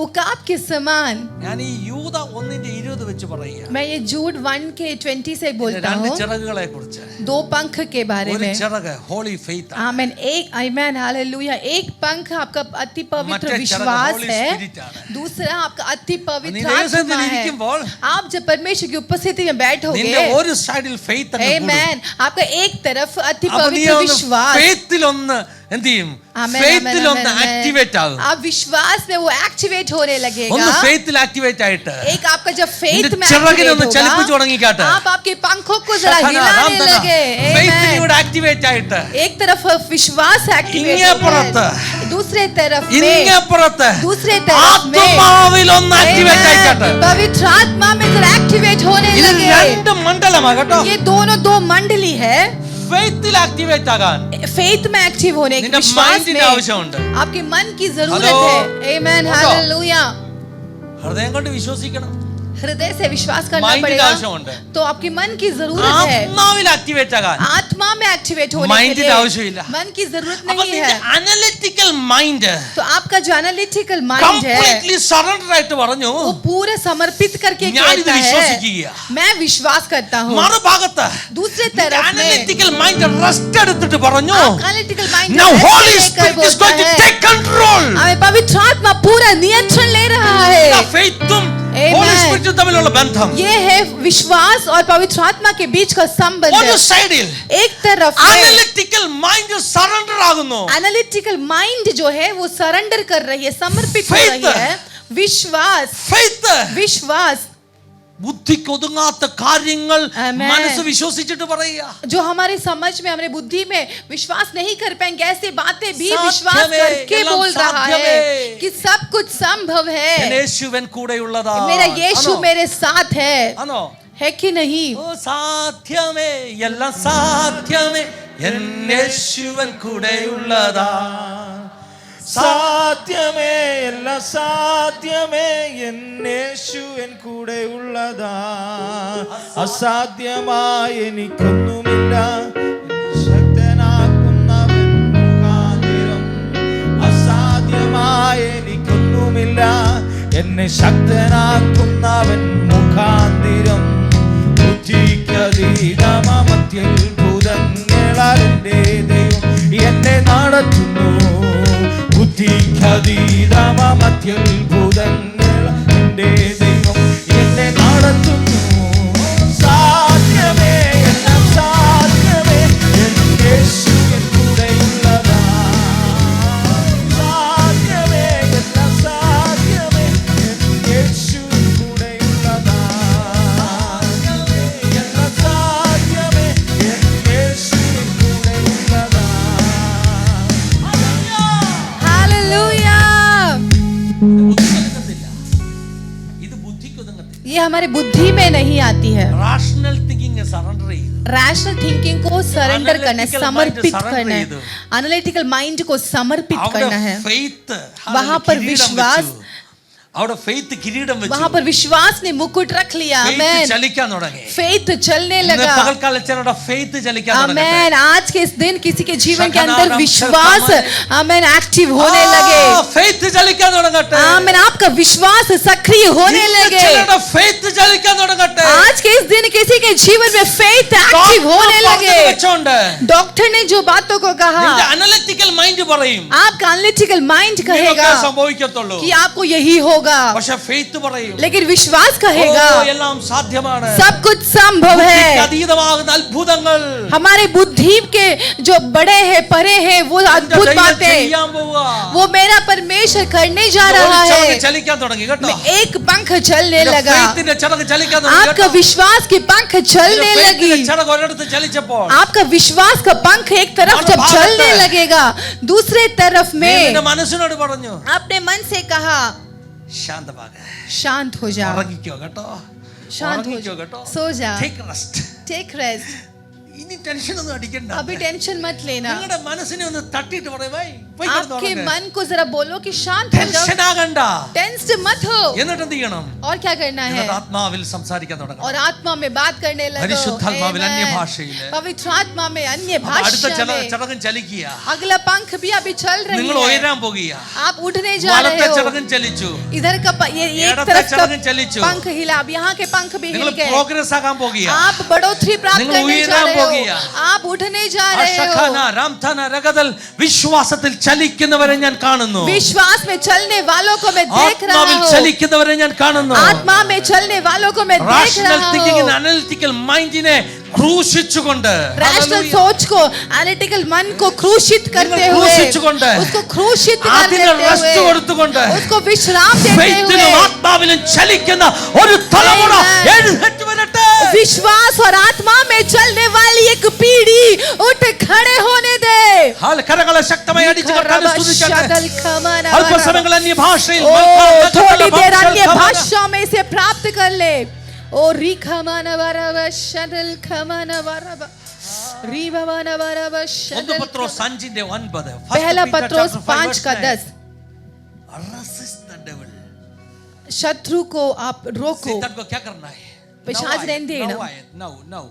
[SPEAKER 2] उकाब के समान।
[SPEAKER 1] ഞാൻ ഈ യൂദ 1:20 വെച്ച് പറയുക.
[SPEAKER 2] मैं ये जूड 1:20 से बोलता
[SPEAKER 1] രണ്ട്
[SPEAKER 2] हूँ,
[SPEAKER 1] ചിറകുകളെ കുറിച്ച്.
[SPEAKER 2] 2 पंख के बारे
[SPEAKER 1] ഒരു
[SPEAKER 2] में।
[SPEAKER 1] ചിറക് ഹോളി ഫെയ്ത്ത്,
[SPEAKER 2] आमीन, एक आमीन, हालेलुया, एक पंख आपका अति पवित्र
[SPEAKER 1] मटे चरक
[SPEAKER 2] विश्वास
[SPEAKER 1] Holy
[SPEAKER 2] है,
[SPEAKER 1] Spirit ആണ്.
[SPEAKER 2] दूसरा आपका अति पवित्र
[SPEAKER 1] നീ
[SPEAKER 2] आत्मा
[SPEAKER 1] ദൈവസന്നിധിയിൽ
[SPEAKER 2] है।
[SPEAKER 1] ഇരിക്കുമ്പോൾ
[SPEAKER 2] आप जब परमेश्वर की उपस्थिति में बैठोगे,
[SPEAKER 1] നിന്റെ ഒരു സൈഡിൽ ഫെയ്ത്ത് അങ്ങ് കൂടും.
[SPEAKER 2] आमीन, आपका एक तरफ अति
[SPEAKER 1] അപ്പോൾ നീ
[SPEAKER 2] पवित्र
[SPEAKER 1] ഒന്ന്
[SPEAKER 2] विश्वास,
[SPEAKER 1] ഫെയ്ത്തിലൊന്ന് എന്ത് ചെയ്യും?
[SPEAKER 2] आमीन,
[SPEAKER 1] ഫെയ്ത്തിലൊന്ന്
[SPEAKER 2] आमीन,
[SPEAKER 1] ആക്ടിവേറ്റ് ആകും.
[SPEAKER 2] आप विश्वास में वो एक्टिवेट होने लगेगा।
[SPEAKER 1] ഒന്ന് ഫെയ്ത്തിൽ ആക്ടിവേറ്റ് ആയിട്ട്
[SPEAKER 2] एक आपका जब फेथ
[SPEAKER 1] നിന്റെ
[SPEAKER 2] में
[SPEAKER 1] ചിറകിനെ
[SPEAKER 2] activate
[SPEAKER 1] ഒന്ന് ചലിപ്പിച്ചു തുടങ്ങിക്കാട്ടെ.
[SPEAKER 2] होगा, आप आपके पंखों को जरा हिलाने लगे।
[SPEAKER 1] ഫെയ്ത്തിൽ
[SPEAKER 2] आमीन,
[SPEAKER 1] ഇവിടെ ആക്ടിവേറ്റ് ആയിട്ട്
[SPEAKER 2] एक तरफ विश्वास एक्टिवेट
[SPEAKER 1] ഇങ്ങേപ്പുറത്ത്,
[SPEAKER 2] होगा, दूसरे तरफ में
[SPEAKER 1] ഇങ്ങേപ്പുറത്ത്
[SPEAKER 2] दूसरे तरफ में
[SPEAKER 1] ആത്മാവിൽ ഒന്ന് ആക്ടിവേറ്റ് ആയിക്കട്ടെ.
[SPEAKER 2] आमीन, पवित्र आत्मा में जरा एक्टिवेट होने
[SPEAKER 1] ഇത്
[SPEAKER 2] लगे।
[SPEAKER 1] രണ്ട് മണ്ഡലമാണ് കേട്ടോ.
[SPEAKER 2] ये दोनों 2 मंडली है।
[SPEAKER 1] ഫെയ്ത്തിൽ ആക്ടിവേറ്റ് ആകാൻ
[SPEAKER 2] फेथ में एक्टिव होने की,
[SPEAKER 1] നിന്റെ
[SPEAKER 2] विश्वास
[SPEAKER 1] മൈൻഡിന്റെ
[SPEAKER 2] में
[SPEAKER 1] ആവശ്യമുണ്ട്.
[SPEAKER 2] आपके मन की जरूरत
[SPEAKER 1] हेलो।
[SPEAKER 2] है। आमीन, हालेलुया,
[SPEAKER 1] ഹൃദയം കൊണ്ട് വിശ്വസിക്കണം,
[SPEAKER 2] हृदय से विश्वास करना
[SPEAKER 1] മൈൻഡിന്റെ
[SPEAKER 2] पड़ेगा,
[SPEAKER 1] ആവശ്യമുണ്ട്.
[SPEAKER 2] तो आपके मन की जरूरत है।
[SPEAKER 1] ആത്മാവിൽ ആക്ടിവേറ്റ് ആകാൻ
[SPEAKER 2] आत्मा में एक्टिवेट होने के
[SPEAKER 1] മൈൻഡിന്റെ
[SPEAKER 2] लिए
[SPEAKER 1] ആവശ്യമില്ല.
[SPEAKER 2] मन की जरूरत
[SPEAKER 1] അപ്പോൾ
[SPEAKER 2] नहीं
[SPEAKER 1] നിന്റെ
[SPEAKER 2] है।
[SPEAKER 1] അനലിറ്റിക്കൽ മൈൻഡ്
[SPEAKER 2] तो आपका जो एनालिटिकल माइंड है
[SPEAKER 1] കംപ്ലീറ്റ്ലി സറണ്ടർ ആയിട്ട് പറഞ്ഞു,
[SPEAKER 2] वो पूरा समर्पित करके
[SPEAKER 1] ഞാനിത്
[SPEAKER 2] कहता है,
[SPEAKER 1] വിശ്വസിക്കുക.
[SPEAKER 2] मैं विश्वास करता हूँ।
[SPEAKER 1] മറുഭാഗത്ത്
[SPEAKER 2] दूसरे तरफ में
[SPEAKER 1] അനലിറ്റിക്കൽ മൈൻഡ് റെസ്റ്റ് എടുത്തിട്ട് പറഞ്ഞു,
[SPEAKER 2] analytical mind
[SPEAKER 1] now Holy Spirit is going to take control.
[SPEAKER 2] हमें पवित्र आत्मा पूरा नियंत्रण ले रहा है।
[SPEAKER 1] ഫെയ്ത്തും
[SPEAKER 2] Amen.
[SPEAKER 1] ഹോളി സ്പിരിറ്റും തമ്മിലുള്ള ബന്ധം
[SPEAKER 2] ये है विश्वास और पवित्र आत्मा के बीच का संबंध।
[SPEAKER 1] ഒരു സൈഡിൽ
[SPEAKER 2] एक तरफ
[SPEAKER 1] അനലിറ്റിക്കൽ മൈൻഡ് സറണ്ടർ ആകുന്നു,
[SPEAKER 2] एनालिटिकल माइंड जो है वो सरेंडर कर रही है, समर्पित हो
[SPEAKER 1] Faith.
[SPEAKER 2] रही है। विश्वास,
[SPEAKER 1] ഫെയ്ത്ത്
[SPEAKER 2] विश्वास
[SPEAKER 1] ബുദ്ധിക്ക് ഒതുങ്ങാത്ത കാര്യങ്ങൾ
[SPEAKER 2] Amen.
[SPEAKER 1] മനസ്സ് വിശ്വസിച്ചിട്ട് പറയുക.
[SPEAKER 2] जो हमारे समझ में, हमारे बुद्धि में विश्वास नहीं कर पाएंगे, ऐसी बातें भी
[SPEAKER 1] साध्य
[SPEAKER 2] विश्वास
[SPEAKER 1] में,
[SPEAKER 2] करके
[SPEAKER 1] एल्लाम
[SPEAKER 2] बोल रहा
[SPEAKER 1] साध्य
[SPEAKER 2] है
[SPEAKER 1] में।
[SPEAKER 2] कि सब कुछ संभव है।
[SPEAKER 1] യേശുവൻ കൂടെയുള്ളതാ.
[SPEAKER 2] मेरा यीशु मेरे साथ है
[SPEAKER 1] ആണോ?
[SPEAKER 2] है कि नहीं?
[SPEAKER 1] ഓ സാധ്യമേ, എല്ലാം സാധ്യമേ, എൻ യേശുവൻ കൂടെയുള്ളതാ.
[SPEAKER 3] സാധ്യമേ, എല്ലാം സാധ്യമേ, എന്നേശുവൻ കൂടെ ഉള്ളതാ. അസാധ്യമായി എനിക്കൊന്നുമില്ല, ശക്തനാക്കുന്നവൻ മുഖാന്തരം. അസാധ്യമായി എനിക്കൊന്നുമില്ല, എന്നെ ശക്തനാക്കുന്നവൻ മുഖാന്തരം. ബുദ്ധിക്കതീതമത്യത്ഭുതങ്ങളാൽ എൻ്റെ ദൈവം എന്നെ നടത്തുന്നു ബുദ്ധിക്കതീതമ മത്യത്ഭുതങ്ങൾ എന്റെ ദൈവം എന്നെ നടത്തുന്നു സാധ്യമേ എല്ലാം സാധ്യമേ എൻ യേശുവിൻ കൂടെയുള്ളതാ സാധ്യമേ എല്ലാം സാധ്യമേ എൻ യേശുവിൻ കൂടെയുള്ളതാ എല്ലാം സാധ്യമേ എൻ യേശുവിൻ കൂടെയുള്ളതാ
[SPEAKER 2] हालेलुया।
[SPEAKER 1] ഇത് ബുദ്ധിക്കൊതുങ്ങത്തില്ല.
[SPEAKER 2] ये हमारे बुद्धि में नहीं आती है।
[SPEAKER 1] റാഷണൽ തിങ്കിങ് സറണ്ടർ ചെയ്തു.
[SPEAKER 2] रैशनल थिंकिंग को सरेंडर करना है,
[SPEAKER 1] Analytical
[SPEAKER 2] समर्पित
[SPEAKER 1] mind surrender
[SPEAKER 2] करना है,
[SPEAKER 1] ചെയ്തു.
[SPEAKER 2] एनालिटिकल माइंड को समर्पित करना है।
[SPEAKER 1] ഫെയ്ത്ത്
[SPEAKER 2] वहां पर विश्वास,
[SPEAKER 1] അവിടെ ഫെയ്ത്ത് കിരീടം വെച്ചു.
[SPEAKER 2] वहां पर विश्वास ने मुकुट रख लिया।
[SPEAKER 1] ഫെയ്ത്ത്
[SPEAKER 2] आमेन।
[SPEAKER 1] ചലിക്കാൻ തുടങ്ങി.
[SPEAKER 2] फेथ चलने
[SPEAKER 1] ഇന്ന്
[SPEAKER 2] लगा।
[SPEAKER 1] പകൽക്കാലം ചിലരുടെ ഫെയ്ത്ത് ചലിക്കാൻ തുടങ്ങി.
[SPEAKER 2] आमेन। आज के इस दिन किसी के जीवन के अंदर
[SPEAKER 1] शखनारम
[SPEAKER 2] विश्वास
[SPEAKER 1] शखनारम
[SPEAKER 2] आमेन एक्टिव होने लगे।
[SPEAKER 1] ഫെയ്ത്ത് ചലിക്കാൻ തുടങ്ങട്ടെ.
[SPEAKER 2] आमेन। आपका विश्वास सक्रिय होने
[SPEAKER 1] ഇന്ന്
[SPEAKER 2] लगे।
[SPEAKER 1] ചിലരുടെ ഫെയ്ത്ത് ചലിക്കാൻ തുടങ്ങട്ടെ.
[SPEAKER 2] आज के इस दिन किसी के जीवन में फेथ एक्टिव होने लगे।
[SPEAKER 1] വെച്ചോണ്ട്
[SPEAKER 2] डॉक्टर ने जो बातों को कहा,
[SPEAKER 1] നിന്റെ അനലിറ്റിക്കൽ മൈൻഡ് പറയും
[SPEAKER 2] आपका एनालिटिकल माइंड कहेगा
[SPEAKER 1] ഇതൊക്കെ സംഭവിക്കത്തുള്ളൂ.
[SPEAKER 2] कि आपको यही होगा,
[SPEAKER 1] പക്ഷെ ഫെയ്ത്ത് പറയും
[SPEAKER 2] लेकिन विश्वास कहेगा
[SPEAKER 1] ഓ എല്ലാം സാധ്യമാണ്.
[SPEAKER 2] सब कुछ संभव है।
[SPEAKER 1] ബുദ്ധിക്ക് അതീതമാകുന്ന അത്ഭുതങ്ങൾ
[SPEAKER 2] हमारे बुद्धि के जो बड़े हैं, परे हैं, वो अद्भुत
[SPEAKER 1] ദൈവം
[SPEAKER 2] बातें
[SPEAKER 1] ചെയ്യാൻ പോവുക.
[SPEAKER 2] वो मेरा परमेश्वर करने जा
[SPEAKER 1] ഒരു
[SPEAKER 2] रहा है।
[SPEAKER 1] ചിറക് ചലിക്കാൻ തുടങ്ങി കേട്ടോ.
[SPEAKER 2] एक पंख चलने
[SPEAKER 1] നിന്റെ
[SPEAKER 2] लगा।
[SPEAKER 1] ഫെയ്ത്തിന്റെ ചിറക് ചലിക്കാൻ തുടങ്ങി
[SPEAKER 2] आपका
[SPEAKER 1] കേട്ടോ.
[SPEAKER 2] विश्वास की पंख चलने
[SPEAKER 1] നിന്റെ
[SPEAKER 2] लगी।
[SPEAKER 1] ഫെയ്ത്തിന്റെ ചിറക് ഒരിടത്ത് ചലിച്ചപ്പോൾ
[SPEAKER 2] आपका विश्वास का पंख एक तरफ
[SPEAKER 1] और
[SPEAKER 2] जब
[SPEAKER 1] भारत
[SPEAKER 2] चलने
[SPEAKER 1] है।
[SPEAKER 2] लगेगा, दूसरे तरफ
[SPEAKER 1] നീ
[SPEAKER 2] में
[SPEAKER 1] നിന്റെ മനസ്സിനോട് പറഞ്ഞു
[SPEAKER 2] अपने मन से कहा
[SPEAKER 1] ശാന്തമാക,
[SPEAKER 2] शांत हो जा,
[SPEAKER 1] ഉറങ്ങിക്കോ കേട്ടോ,
[SPEAKER 2] शांत हो
[SPEAKER 1] ഉറങ്ങിക്കോ
[SPEAKER 2] जा,
[SPEAKER 1] കേട്ടോ,
[SPEAKER 2] सो जा,
[SPEAKER 1] ടേക്ക് റെസ്റ്റ്.
[SPEAKER 2] टेक रेस्ट,
[SPEAKER 1] ഇനി ടെൻഷൻ ഒന്നും അടിക്കണ്ട.
[SPEAKER 2] अभी टेंशन मत लेना।
[SPEAKER 1] നിങ്ങളുടെ മനസ്സിനെ ഒന്ന് തട്ടിയിട്ട് പറയും
[SPEAKER 2] आपके मन को जरा बोलो कि शांत हो जाओ,
[SPEAKER 1] ടെൻഷൻ ആകണ്ട.
[SPEAKER 2] टेंस्ड मत हो।
[SPEAKER 1] എന്നിട്ട് എന്ത് ചെയ്യണം?
[SPEAKER 2] और क्या करना है?
[SPEAKER 1] എന്നിട്ട് ആത്മാവിൽ സംസാരിക്കാൻ തുടങ്ങണം.
[SPEAKER 2] और आत्मा में बात करने लगो।
[SPEAKER 1] പരിശുദ്ധാത്മാവിൽ
[SPEAKER 2] Amen।
[SPEAKER 1] അന്യഭാഷയില്.
[SPEAKER 2] पवित्र आत्मा में अन्य
[SPEAKER 1] അടുത്ത
[SPEAKER 2] भाषा में।
[SPEAKER 1] ചിറകും ചലിക്കുക.
[SPEAKER 2] अगला पंख भी अभी चल रही
[SPEAKER 1] നിങ്ങൾ
[SPEAKER 2] है।
[SPEAKER 1] ഉയരാൻ പോകുക.
[SPEAKER 2] आप उठने जा
[SPEAKER 1] വലത്തെ
[SPEAKER 2] रहे हो।
[SPEAKER 1] ചിറകും ചലിച്ചു.
[SPEAKER 2] इधर का ये एक
[SPEAKER 1] ഇടത്തെ
[SPEAKER 2] तरफ
[SPEAKER 1] ചിറകും
[SPEAKER 2] का
[SPEAKER 1] ചലിച്ചു.
[SPEAKER 2] पंख हिला, अब यहाँ के पंख भी
[SPEAKER 1] നിങ്ങൾ
[SPEAKER 2] हिल गए।
[SPEAKER 1] പ്രോഗ്രസ് ആകാൻ പോകുക.
[SPEAKER 2] आप बढ़ोतरी प्राप्त
[SPEAKER 1] നിങ്ങൾ
[SPEAKER 2] करने जा
[SPEAKER 1] ഉയരാൻ
[SPEAKER 2] रहे
[SPEAKER 1] പോകുക.
[SPEAKER 2] हो। आप उठने जा रहे
[SPEAKER 1] അശഖന
[SPEAKER 2] हो।
[SPEAKER 1] രാംധന രഗദൽ വിശ്വാസത്തിൽ ചലിക്കുന്നവരെ ഞാൻ കാണുന്നു.
[SPEAKER 2] विश्वास में चलने वालों को मैं देख रहा
[SPEAKER 1] ആത്മാവിൽ
[SPEAKER 2] हूँ।
[SPEAKER 1] ചലിക്കുന്നവരെ ഞാൻ കാണുന്നു.
[SPEAKER 2] आत्मा में चलने वालों को मैं देख
[SPEAKER 1] റാഷണൽ
[SPEAKER 2] रहा
[SPEAKER 1] തിങ്കിങ്ങിന്
[SPEAKER 2] हूँ।
[SPEAKER 1] അനലിറ്റിക്കൽ മൈൻഡിനെ ക്രൂശിച്ചുകൊണ്ട്
[SPEAKER 2] रैशनल सोच को, एनालिटिकल मन को क्रूशित करते
[SPEAKER 1] നിങ്ങൾ
[SPEAKER 2] हुए,
[SPEAKER 1] ക്രൂശിച്ചുകൊണ്ട്
[SPEAKER 2] उसको क्रूशित कर
[SPEAKER 1] അതിന്
[SPEAKER 2] देते
[SPEAKER 1] റെസ്റ്റ്
[SPEAKER 2] हुए,
[SPEAKER 1] കൊടുത്തുകൊണ്ട്
[SPEAKER 2] उसको विश्राम देते
[SPEAKER 1] ഫെയ്ത്തിലും
[SPEAKER 2] हुए,
[SPEAKER 1] ആത്മാവിലും ചലിക്കുന്ന ഒരു തലമുറ
[SPEAKER 2] Amen.
[SPEAKER 1] എഴുന്നേറ്റ് വരട്ടെ.
[SPEAKER 2] विश्वास और आत्मा में चलने वाली एक पीढ़ी उठ खड़े होने दे।
[SPEAKER 1] ഹാൽ കരങ്ങളെ ശക്തമായി അടിച്ചു കർത്താവിനെ സ്തുതിക്കട്ടെ.
[SPEAKER 2] शदल खमन
[SPEAKER 1] അല്പസമയങ്ങൾ അന്യഭാഷയിൽ
[SPEAKER 2] ओ
[SPEAKER 1] മൽക്കാ
[SPEAKER 2] थोड़ी देर
[SPEAKER 1] നഗര
[SPEAKER 2] अन्य
[SPEAKER 1] ഭാഷ
[SPEAKER 2] भाषाओं में इसे प्राप्त कर ले। ओ री खमन वरव शदल खमन वरव री भवन वरव
[SPEAKER 1] ഒന്ന്
[SPEAKER 2] शदल
[SPEAKER 1] പത്രോസ് 5:9.
[SPEAKER 2] पहला पत्रोस 5 का 10।
[SPEAKER 1] Resist the devil.
[SPEAKER 2] शत्रु को आप रोको।
[SPEAKER 1] शैतान को क्या करना है?
[SPEAKER 2] पिशाच रहने देना।
[SPEAKER 1] No.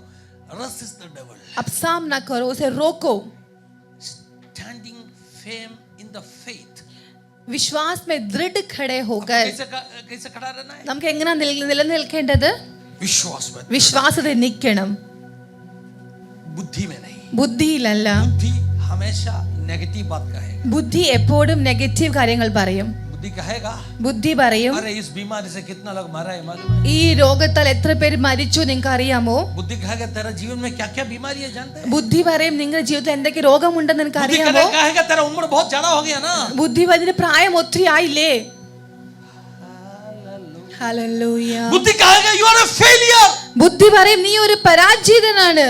[SPEAKER 1] Resist the devil.
[SPEAKER 2] अब सामना करो, उसे रोको।
[SPEAKER 1] Standing firm in the faith.
[SPEAKER 2] Vishwas में दृढ़ खड़े होकर
[SPEAKER 1] कैसे खड़ा रहना है?
[SPEAKER 2] നമുക്ക് എങ്ങനെ നിലനിൽക്കേണ്ടത്?
[SPEAKER 1] विश्वास में.
[SPEAKER 2] വിശ്വാസത്തിൽ നിൽക്കണം,
[SPEAKER 1] बुद्धि में नहीं.
[SPEAKER 2] ബുദ്ധിയിലല്ല.
[SPEAKER 1] बुद्धि हमेशा नेगेटिव बात कहेगा.
[SPEAKER 2] ബുദ്ധി എപ്പോഴും നെഗറ്റീവ് കാര്യങ്ങൾ പറയും.
[SPEAKER 1] बुद्धि कहेगा
[SPEAKER 2] ബുദ്ധി പറയും,
[SPEAKER 1] अरे इस बीमारी से कितना लोग मरा है मालूम है?
[SPEAKER 2] ഈ രോഗത്താൽ എത്ര പേര് മരിച്ചു നിങ്ങൾക്ക് അറിയാമോ?
[SPEAKER 1] बुद्धि कहेगा तेरा जीवन में क्या क्या बीमारी है जानते हैं?
[SPEAKER 2] ബുദ്ധി പറയും നിങ്ങളുടെ ജീവിതത്തിൽ എന്തൊക്കെ രോഗമുണ്ടെന്ന് നിങ്ങൾക്ക്
[SPEAKER 1] बुद्धि
[SPEAKER 2] അറിയാമോ?
[SPEAKER 1] कहेगा तेरा उम्र बहुत ज्यादा हो गया ना.
[SPEAKER 2] ബുദ്ധി അതിന് പ്രായം ഒത്തിരി ആയില്ലേ? ഹല്ലേലൂയ.
[SPEAKER 1] बुद्धि कहेगा you are a failure.
[SPEAKER 2] ബുദ്ധി പറയും നീ ഒരു പരാജിതനാണ്.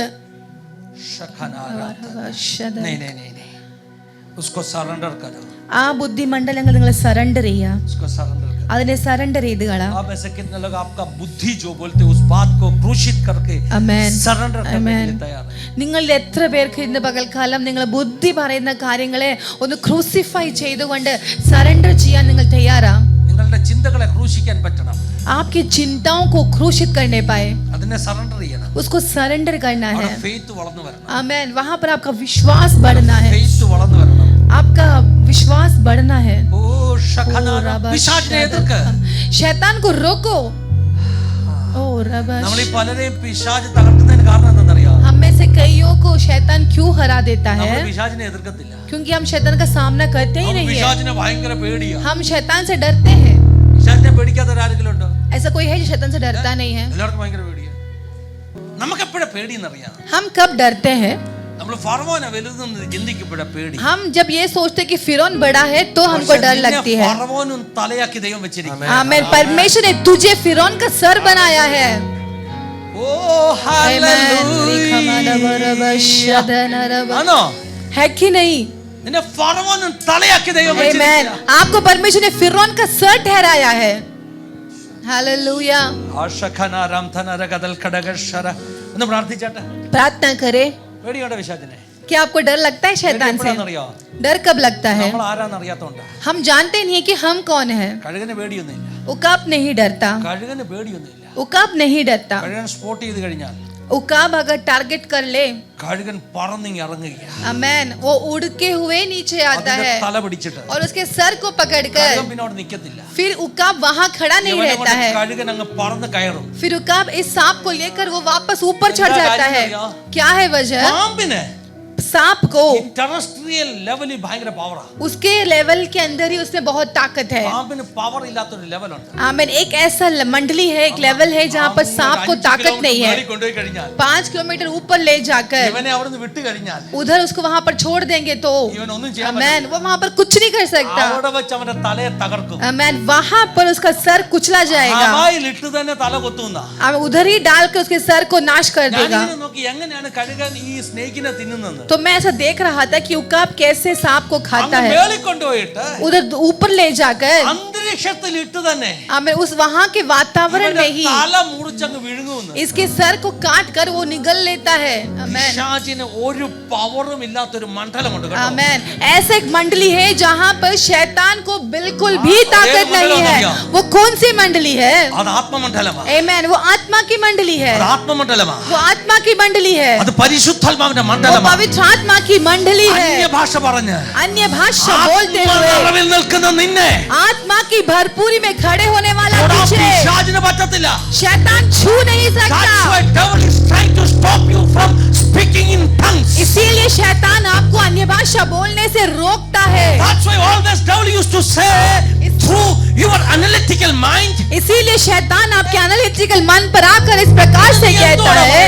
[SPEAKER 1] नहीं. उसको सरेंडर करो.
[SPEAKER 2] ആ ബുദ്ധി മണ്ഡലങ്ങൾ നിങ്ങൾ സറണ്ടർ ചെയ്യുക,
[SPEAKER 1] उसको सरेंडर करो.
[SPEAKER 2] അതിനെ സറണ്ടർ ചെയ്ത് കളാ.
[SPEAKER 1] आप ऐसे कितने लोग आपका बुद्धि जो बोलते उस बात को क्रूशित करके
[SPEAKER 2] Amen.
[SPEAKER 1] सरेंडर करने के
[SPEAKER 2] Amen.
[SPEAKER 1] लिए तैयार है.
[SPEAKER 2] നിങ്ങളിൽ എത്ര പേർക്ക് ഇന്ന് പകൽക്കാലം നിങ്ങൾ ബുദ്ധി പറയുന്ന കാര്യങ്ങളെ ഒന്ന് ക്രൂസിഫൈ ചെയ്തുകൊണ്ട് സറണ്ടർ ചെയ്യാൻ നിങ്ങൾ തയ്യാറാ?
[SPEAKER 1] നിങ്ങളുടെ ചിന്തകളെ ക്രൂശിക്കാൻ പറ്റണം.
[SPEAKER 2] आपकी चिंताओं को क्रूशित करने पाए,
[SPEAKER 1] അതിനെ സറണ്ടർ ചെയ്യണം.
[SPEAKER 2] उसको सरेंडर करना है।
[SPEAKER 1] അവിടെ ഫെയ്ത്ത് വളർന്നു വരണം.
[SPEAKER 2] आमेन। वहां पर आपका विश्वास बढ़ना है,
[SPEAKER 1] ഫെയ്ത്ത് വളർന്നു വരണം.
[SPEAKER 2] आपका विश्वास बढ़ना है।
[SPEAKER 1] ഓ ശഖന പിശാചിനെ എതിർക്ക്.
[SPEAKER 2] शैतान को रोको। ओ रबश
[SPEAKER 1] നമ്മൾ ഈ പലരെയും പിശാച് തകർക്കുന്നതിന് കാരണം എന്താണെന്നറിയാം?
[SPEAKER 2] हम में से कईयों को शैतान क्यों हरा देता है?
[SPEAKER 1] നമ്മൾ പിശാചിനെ എതിർക്കത്തില്ല.
[SPEAKER 2] क्योंकि हम शैतान का सामना करते ही
[SPEAKER 1] നമ്മൾ
[SPEAKER 2] नहीं है।
[SPEAKER 1] പിശാചിനെ ഭയങ്കര പേടിയാ.
[SPEAKER 2] हम शैतान से डरते हैं।
[SPEAKER 1] പിശാചിനെ പേടിക്കാത്ത ആരെങ്കിലും ഉണ്ടോ?
[SPEAKER 2] ऐसा कोई है जो शैतान से डरता नहीं है?
[SPEAKER 1] എല്ലാവർക്കും ഭയങ്കര പേടിയാ. നമുക്ക് എപ്പോഴാ പേടിയെന്നറിയാം?
[SPEAKER 2] हम कब डरते हैं?
[SPEAKER 1] നമ്മൾ ഫറവോനെ വലുതെന്ന് ചിന്തിക്കപ്പെടാ പേടി.
[SPEAKER 2] हम जब ये सोचते कि फिरौन बड़ा है तो हमको डर लगती है।
[SPEAKER 1] ഫറവോനും തലയാക്കി ദൈവം വെച്ചിരിക്കുന്നു.
[SPEAKER 2] आमीन। परमेश्वर ने तुझे फिरौन का सर बनाया है।
[SPEAKER 1] ഓ ഹല്ലേലൂയ. ആണോ?
[SPEAKER 2] है कि नहीं?
[SPEAKER 1] നിന്നെ ഫറവോനും തലയാക്കി ദൈവം
[SPEAKER 2] आमीन।
[SPEAKER 1] വെച്ചിരിക്കുന്നു.
[SPEAKER 2] आपको परमेश्वर ने फिरौन का सर ठहराया है। हालेलुया।
[SPEAKER 1] ആശഖന രാംധന രഗദൽ ഖഡഗശര. ഒന്ന് പ്രാർത്ഥിച്ചാട്ടെ.
[SPEAKER 2] प्रार्थना करें।
[SPEAKER 1] പേടിയോടെ പിശാചിനെ.
[SPEAKER 2] क्या आपको डर लगता है शैतान से?
[SPEAKER 1] എപ്പോഴാണെന്നറിയോ?
[SPEAKER 2] डर कब लगता है?
[SPEAKER 1] നമ്മൾ ആരാന്ന് അറിയാത്തോണ്ടാ.
[SPEAKER 2] हम जानते नहीं कि हम कौन है।
[SPEAKER 1] കഴുകന് പേടിയൊന്നുമില്ല.
[SPEAKER 2] उकाब नहीं डरता।
[SPEAKER 1] കഴുകന് പേടിയൊന്നുമില്ല.
[SPEAKER 2] उकाब नहीं डरता।
[SPEAKER 1] കഴുകൻ സ്പോട്ട് ചെയ്ത് കഴിഞ്ഞാൽ
[SPEAKER 2] उकाब अगर टारगेट कर ले,
[SPEAKER 1] കഴുകൻ പറന്നിങ്ങി ഇറങ്ങുകയാ.
[SPEAKER 2] आमीन, वो उड़के हुए नीचे आता
[SPEAKER 1] അതിന്റെ
[SPEAKER 2] है
[SPEAKER 1] തല പിടിച്ചിട്ട്
[SPEAKER 2] और उसके सर को पकड़कर
[SPEAKER 1] കഴുകൻ പിന്നെ അവിടെ നിൽക്കത്തില്ല.
[SPEAKER 2] फिर उकाब वहां खड़ा नहीं
[SPEAKER 1] ഇവനെ
[SPEAKER 2] रहता है।
[SPEAKER 1] കൊണ്ട് കഴുകൻ അങ്ങ് പറന്ന് കയറും.
[SPEAKER 2] फिर उकाब इस सांप को लेकर वो वापस ऊपर चढ़
[SPEAKER 1] क्या
[SPEAKER 2] जाता है।
[SPEAKER 1] कार्य
[SPEAKER 2] क्या है वजह?
[SPEAKER 1] പാമ്പിന്
[SPEAKER 2] सांप को
[SPEAKER 1] ടെറസ്ട്രിയൽ ലെവലിൽ ഭയങ്കര പവറാ.
[SPEAKER 2] उसके लेवल के अंदर ही उसमें बहुत ताकत है।
[SPEAKER 1] പാമ്പിന് പവർ ഇല്ലാത്തൊരു ലെവലുണ്ട്.
[SPEAKER 2] आमीन। एक ऐसा मंडली है, एक लेवल है जहाँ पर सांप को ताकत नहीं है।
[SPEAKER 1] കൊണ്ടുപോയി കഴിഞ്ഞാൽ
[SPEAKER 2] 5 किलोमीटर ऊपर ले जाकर
[SPEAKER 1] ഇവനെ അവിടുന്ന് വിട്ടു കഴിഞ്ഞാൽ
[SPEAKER 2] उधर उसको वहां पर छोड़ देंगे तो
[SPEAKER 1] ഇവൻ ഒന്നും ചെയ്യാൻ
[SPEAKER 2] आमीन, वो वहां पर कुछ नहीं कर सकता।
[SPEAKER 1] അവിടെ വെച്ച് അവന്റെ തലയെ തകർക്കും.
[SPEAKER 2] आमीन। वहां पर उसका सर कुचला जाएगा।
[SPEAKER 1] ഹവായിൽ ഇട്ട് തന്നെ തല കൊത്തുന്ന.
[SPEAKER 2] अब उधर ही डालकर उसके सर को नाश कर देगा।
[SPEAKER 1] ഞാനിങ്ങനെ നോക്കി എങ്ങനെയാണ് കഴുകൻ ഈ സ്നേഹിനെ തിന്നുന്നത്.
[SPEAKER 2] तो मैं ऐसा देख रहा था कि उकाब कैसे सांप को खाता
[SPEAKER 1] അങ്ങ്
[SPEAKER 2] है।
[SPEAKER 1] മേളിൽ കൊണ്ടുപോയിട്ട്
[SPEAKER 2] उधर ऊपर ले जाकर
[SPEAKER 1] അന്തരീക്ഷത്തിൽ ഇട്ട് തന്നെ
[SPEAKER 2] हमें उस वहां के वातावरण
[SPEAKER 1] ഇവന്റെ
[SPEAKER 2] में ही
[SPEAKER 1] തല മുറിച്ചങ്ങ് വിഴുങ്ങുന്നു.
[SPEAKER 2] इसके सर को काट कर वो निगल लेता है। आमीन।
[SPEAKER 1] പിശാചിന് ഒരു പവറും ഇല്ലാത്തൊരു മണ്ഡലമുണ്ട് കേട്ടോ.
[SPEAKER 2] आमीन। ऐसा एक मंडली है जहां पर शैतान को बिल्कुल भी
[SPEAKER 1] हाँ,
[SPEAKER 2] ताकत
[SPEAKER 1] एक
[SPEAKER 2] नहीं
[SPEAKER 1] मंडल
[SPEAKER 2] है।
[SPEAKER 1] हो गया।
[SPEAKER 2] वो कौन सी मंडली है?
[SPEAKER 1] അത് ആത്മമണ്ഡലമാ.
[SPEAKER 2] आमीन। वो आत्मा की मंडली है।
[SPEAKER 1] അത് ആത്മമണ്ഡലമാ.
[SPEAKER 2] वो आत्मा की मंडली है।
[SPEAKER 1] അത് പരിശുദ്ധാത്മാവിന്റെ
[SPEAKER 2] वो
[SPEAKER 1] മണ്ഡലമാ.
[SPEAKER 2] पवित्र आत्मा की मंडली है।
[SPEAKER 1] അന്യഭാഷ പറഞ്ഞ്
[SPEAKER 2] अन्य भाषा बोलते हुए
[SPEAKER 1] ആത്മനിറവിൽ നിൽക്കുന്ന നിന്നെ
[SPEAKER 2] आत्मा की भरपूरी में खड़े होने वाला
[SPEAKER 1] തൊടാൻ
[SPEAKER 2] तुझे
[SPEAKER 1] പിശാചിന് പറ്റത്തില്ല.
[SPEAKER 2] शैतान छू नहीं
[SPEAKER 1] That's
[SPEAKER 2] सकता।
[SPEAKER 1] why devil is trying to stop you from speaking in tongues.
[SPEAKER 2] इसीलिए शैतान आपको अन्य भाषा बोलने से रोकता है।
[SPEAKER 1] That's why always devil used to say through your analytical mind.
[SPEAKER 2] इसीलिए शैतान आपके एनालिटिकल मन पर आकर इस प्रकार से कहता है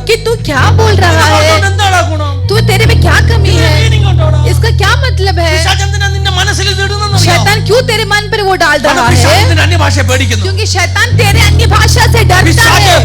[SPEAKER 2] कि तू क्या बोल रहा है,
[SPEAKER 1] എന്താടാ ഗുണം?
[SPEAKER 2] तू तेरे में क्या कमी है,
[SPEAKER 1] Meaning ഉണ്ടോടാ?
[SPEAKER 2] इसका क्या मतलब है?
[SPEAKER 1] പിശാച് എന്തിനാ നിന്റെ മനസ്സിൽ ഇത് ഇടുന്നെന്ന് അറിയാമോ?
[SPEAKER 2] शैतान क्यों तेरे मन पर वो डाल
[SPEAKER 1] കാരണം
[SPEAKER 2] रहा
[SPEAKER 1] പിശാച്
[SPEAKER 2] है?
[SPEAKER 1] നിന്റെ അന്യഭാഷയെ പേടിക്കുന്നു.
[SPEAKER 2] क्योंकि शैतान तेरे अन्य भाषा से डरता
[SPEAKER 1] പിശാച്
[SPEAKER 2] है।